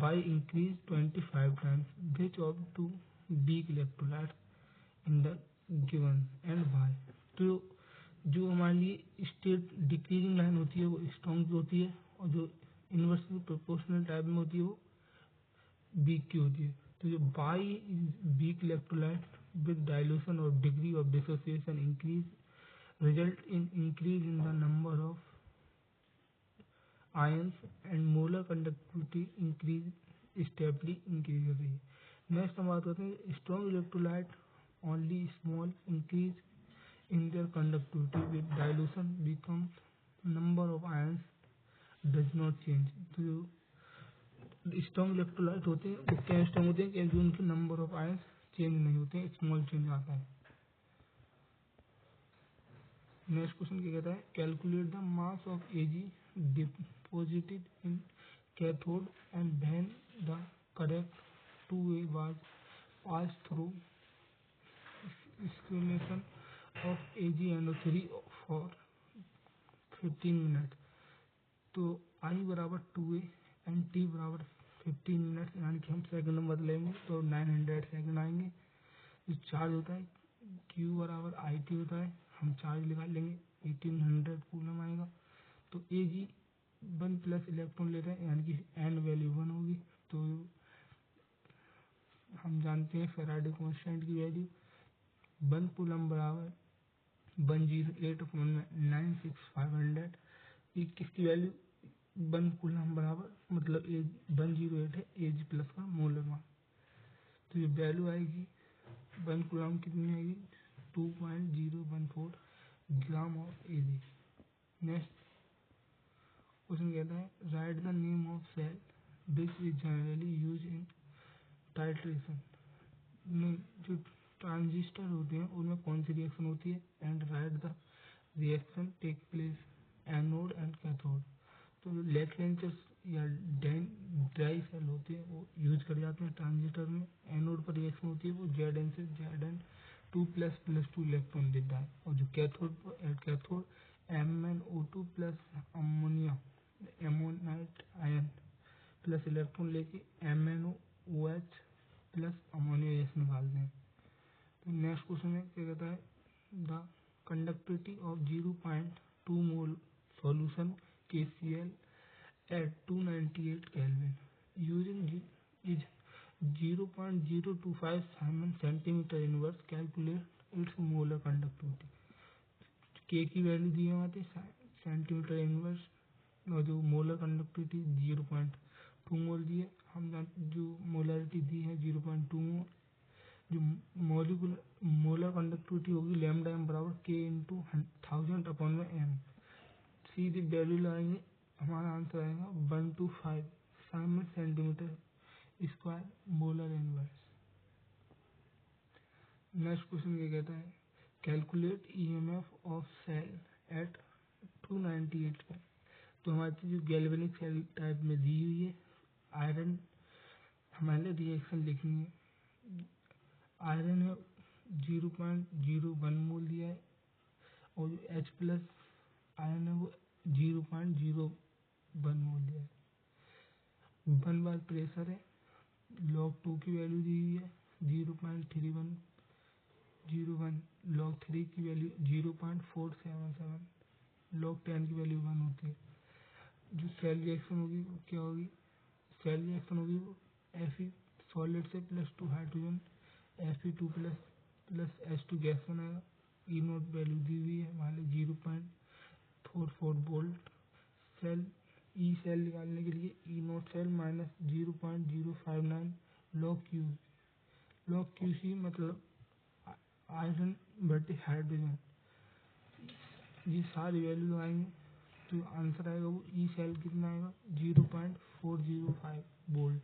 y increase 25 times, which of two weak electrolytes in the given and why। तो जो हमारे लिए स्टेट डिक्रीजिंग लाइन होती है वो स्ट्रॉन्ग होती है, और जो इनवर्सली प्रोपोर्शनल टाइप में होती है वो वीक की होती है। तो जो by weak electrolyte with dilution और degree of dissociation increase result in increase in the number of ions and molar conductivity increase steadily increase हो रही है। नेक्स्ट हम बात करते हैं strong electrolyte only small increase in their conductivity with dilution becomes number of ions does not change. तो स्ट्रॉन्ग इलेक्ट्रोलाइट होते हैं वो क्या स्ट्रॉन्ग होते हैं क्योंकि उनके नंबर ऑफ आयंस चेंज नहीं होते हैं, स्मॉल चेंज आता है। नेक्स्ट क्वेश्चन क्या कहता है calculate the mass of AG deposited in cathode and when the current 2A was pass through स्क्रीनेशन ऑफ AgNO3 फॉर 15 मिनट। तो I बराबर 2A एंड T बराबर 15 मिनट, यानी कि हम सेकंड में बदलेंगे तो 900 सेकंड आएंगे। जो चार्ज होता है Q बराबर IT होता है, हम चार्ज निकाल लेंगे 1800 कूलम आएगा। तो Ag 1 प्लस इलेक्ट्रॉन ले रहे हैं, यानी कि N वैल्यू 1 होगी। तो हम जानते हैं फैराडे कांस्टेंट की वैल्यू 1 कूलम बराबर 108/96500। किसकी वैल्यू 1 कूलम बराबर मतलब 108 है एज प्लस का मोलर मान। तो ये वैल्यू आएगी 1 कूलम कितनी आएगी 2.014 gram of AG. Next question कहता है write the name of cell which is generally use in titration. में जो ट्रांजिस्टर होते हैं उनमें कौन सी रिएक्शन होती है, and write the reaction take place anode and cathode. तो जो लेक्रेंचर्स या ड्राई सेल होते हैं वो यूज कर जाते हैं ट्रांजिस्टर में। एनोड पर रिएक्शन होती है वो Zn से Zn2++2 इलेक्ट्रॉन देता है, और जो cathode MnO2 plus ammonia ammonite ion plus electron लेके MnOH प्लस अमोनिया गैस निकालते हैं। तो नेक्स्ट क्वेश्चन में क्या कहता है the conductivity of 0.2 mole solution KCl at 298 Kelvin using is 0.025 Simon centimeter inverse, calculate its molar conductivity। K की वैल्यू दी है वहाँ पे सेंटीमीटर इनवर्स, और जो मोलर कंडक्टिविटी 0.2 मोल दी है। हम जो मोलरिटी दी है 0.2 मोल। जो मोलर कंडक्टिविटी होगी लैम्डा एम बराबर K इंटू 1000/m। सीधी वैल्यू लगाएंगे, हमारा आंसर आएगा 125 siemens centimetre square molar inverse. Next question क्या कहता है calculate EMF of cell at 298 पे। तो हमारी जो गैल्वेनिक सेल टाइप में दी हुई है आयरन,
हमारे रिएक्शन लिखनी है। आयरन है 0.01 मोल दिया है और जो H प्लस आयरन है वो 0.01 मोल दिया है। 1 बार प्रेशर है, log 2 की वैल्यू दी हुई है 0.3101, log 3 की वैल्यू 0.477, log 10 की वैल्यू 1 होती है। जो सेल रिएक्शन होगी वो क्या होगी, सेल रिएक्शन होगी वो Fe सॉलिड से +2 hydrogen Fe2 plus H2 gas बनाएगा। ई नोट वैल्यू दी हुई है हमारे 0.44 वोल्ट। सेल ई सेल निकालने के लिए E note cell -0.059 log Q C मतलब आयरन बटे हाइड्रोजन। ये सारी वैल्यू लगाएंगे तो आंसर आएगा वो ई सेल कितना आएगा 0.405 वोल्ट।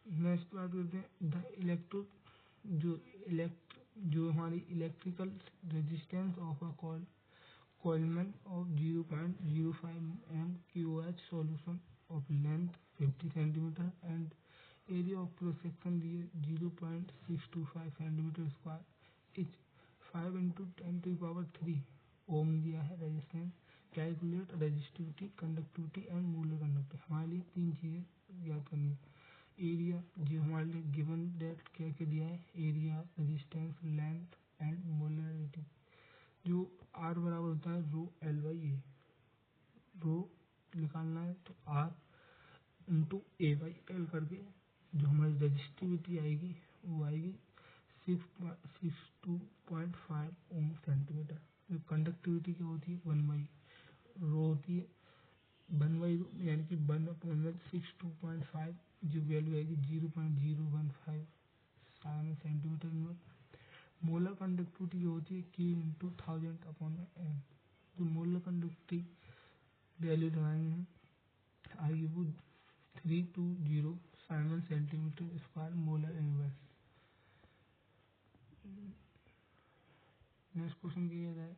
नेक्स्ट बात करते हैं द जो हमारी electrical resistance of a coilment of 0.05 m QH solution of length 50 cm and area of cross section दिए 0.625 cm square etch 5 into 10 to the power 3 ओम दिया है resistance. Calculate resistivity, conductivity and molar conductivity. हमारे लिए 3 चीज़ें याद करनी है। एरिया जो हमारे लिए गिवन डेट क्या क्या दिया है, area, resistance, length and molarity. जो R बराबर होता है रो एल बाई ए। रो निकालना है तो R into A by L करके जो हमारी रजिस्टिविटी आएगी वो आएगी 62.5 ओम सेंटीमीटर। जो कंडक्टिविटी क्या होती है 1 बाई रो होती है 1 बाई रो यानी कि 1/62.5 जो वैल्यू आएगी 0.015 सेंटीमीटर में। मोलर कंडक्टिविटी जो होती है Q इंटू 1000/m। जो मोलर कंडक्टिविटी वैल्यू लगाएंगे हम आएगी वो 320 siemens centimetre square molar inverse. Next question किया जाए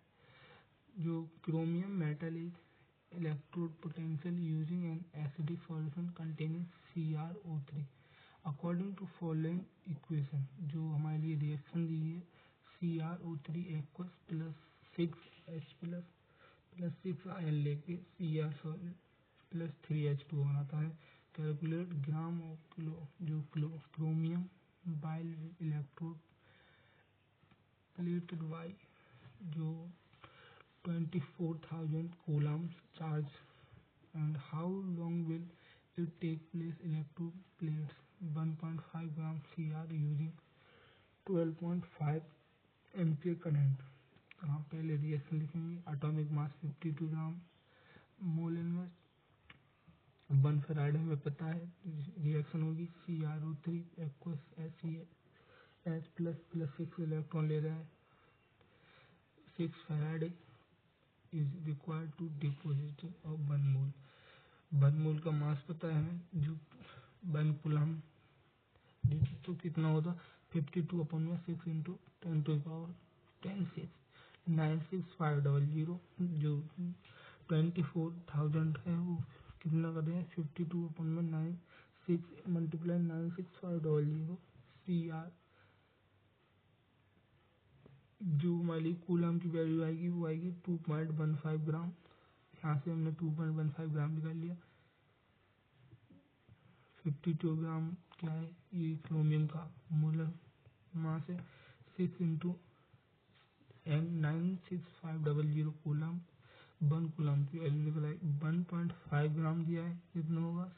जो chromium metal is electrode potential using an acidic solution containing CrO3 according to following equation. जो हमारे लिए रिएक्शन दी है CrO3 aqueous +6H plus 6 ion लेके Cr प्लस 3H2 बनाता है। कैलकुलेट ग्राम ऑफ किलो जो क्रोमियम बाइल इलेक्ट्रोड प्लेटेड बाई जो 24,000 coulombs charge and how long will it take place electrode plates 1.5 gram Cr using 12.5 ampere current. यहाँ पहले रिएक्शन लिखेंगे एटॉमिक मास 52 ग्राम मोल इनवर्स 1 फैराड हमें पता है। रिएक्शन होगी CrO3 aqueous H plus 6 electron ले रहा है 6 faraday is required to deposit of 1 mole. 1 mole का मास पता है हमें जो 1 कूलम तो कितना होता 52/6 इंटू 10 टू पावर 10 6 96500 जो 24,000 है वो कितना कर रहे हैं 52/9 6 मल्टीप्लाई 96500 Cr जो हमारी कूलम की वैल्यू आएगी वो आएगी 2.15 ग्राम। यहाँ से हमने 2.15 ग्राम निकाल लिया। 52 ग्राम क्या है ये क्रोमियम का मोलर मास है 6 इंटू एम 96500 कूलम 1 कूलम की वैल्यू निकल आई 1.5 ग्राम दिया है कितना होगा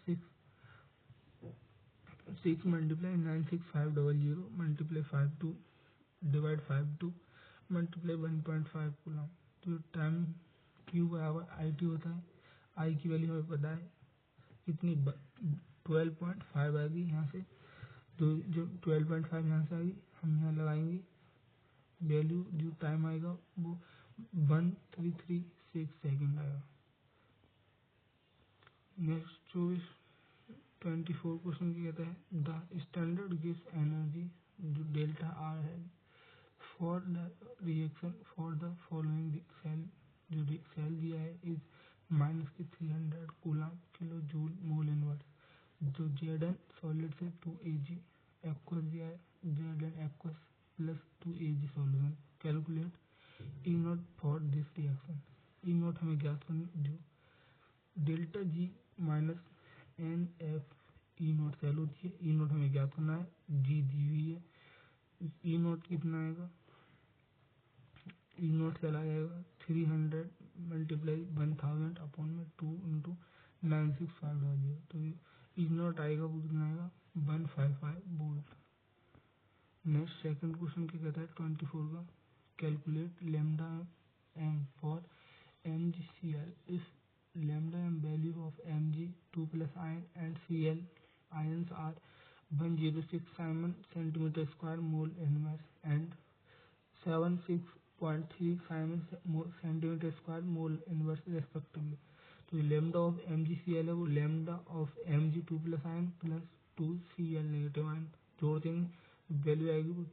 6 multiply 96500 multiply 52 divide 52 multiply 1.5 coulomb. तो टाइम क्यू बराबर IT होता है। आई की वैल्यू हमें पता है कितनी 12.5 आएगी यहाँ से तो जो 12.5 यहाँ से आएगी हम यहाँ लगाएंगे वैल्यू जो टाइम आएगा वो 1336 सेकेंड आएगा। नेक्स्ट 24 क्वेश्चन क्या कहता है द स्टैंडर्ड गिव्स एनर्जी जो डेल्टा R है for the reaction for the following cell for this reaction. E naught हमें ज्ञात करनी, जो delta G minus N F E not cell होती है। ई नॉट हमें ज्ञात करना है, जी दी हुई है। ई नॉट कितना आएगा, ई नॉट सेल आ जाएगा 300 मल्टीप्लाई 1000 अपॉन में 2 इंटू 965 आ जाएगा। तो ई नॉट आएगा, वो कितना आएगा 155 वोल्ट। नेक्स्ट सेकंड क्वेश्चन क्या कहता है 24 का, calculate lambda M for MgCl if lambda m value of Mg 2 plus ion and Cl ions are 106 Simon centimeter square mole inverse and 76.3 Simon centimeter square mole inverse respectively। तो लैम्डा ऑफ MgCl है, वो lambda of Mg 2 plus ion plus 2 Cl negative ion जोड़ देंगे, वैल्यू आएगी वो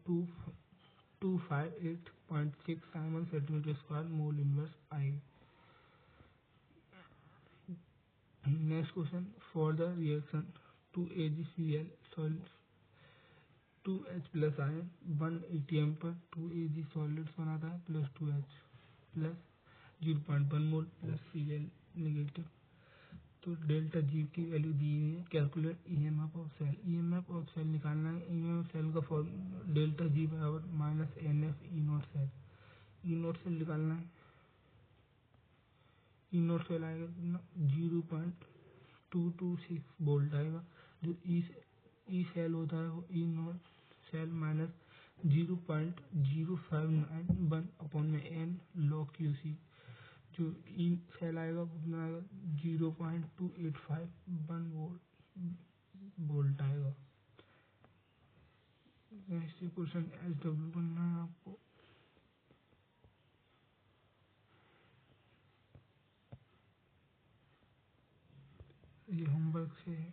258.6 siemens centimetre square mole inverse आएगी। Next question, for the reaction 2AgCl solid 2H plus ion 1 ATM पर 2Ag सॉलिड्स बनाता है plus 2H plus 0.1 mole plus Cl negative. तो डेल्टा जी की वैल्यू दी हुई है। Calculate EMF of cell, EMF of cell निकालना है। ईएमएफ सेल का फॉर्म डेल्टा जी बराबर minus N F E not cell. E not cell निकालना है, ई नॉट सेल आएगा कितना 0.226 वोल्ट आएगा। जो ई सेल होता है वो E not cell minus 0.0591 upon में एन लॉग क्यू सी। जो ई सेल आएगा वो कितना आएगा 0.2851 वोल्ट आएगा। नेक्स्ट क्वेश्चन SW करना है आपको। ये होमवर्क से है।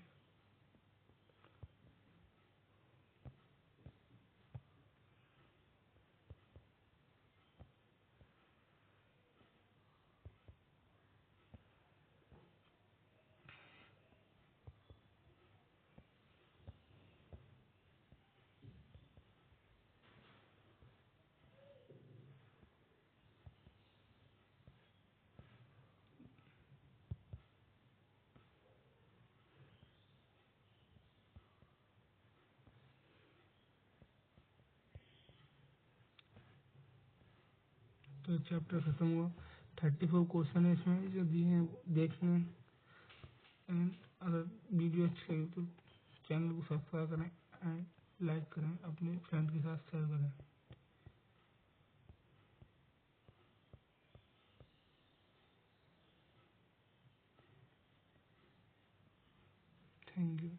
तो चैप्टर खत्म हुआ। 34 क्वेश्चन है इसमें जो दिए हैं देखने। एंड अगर वीडियो अच्छी लगी तो चैनल को सब्सक्राइब करें एंड लाइक करें, अपने फ्रेंड के साथ शेयर करें। Thank you.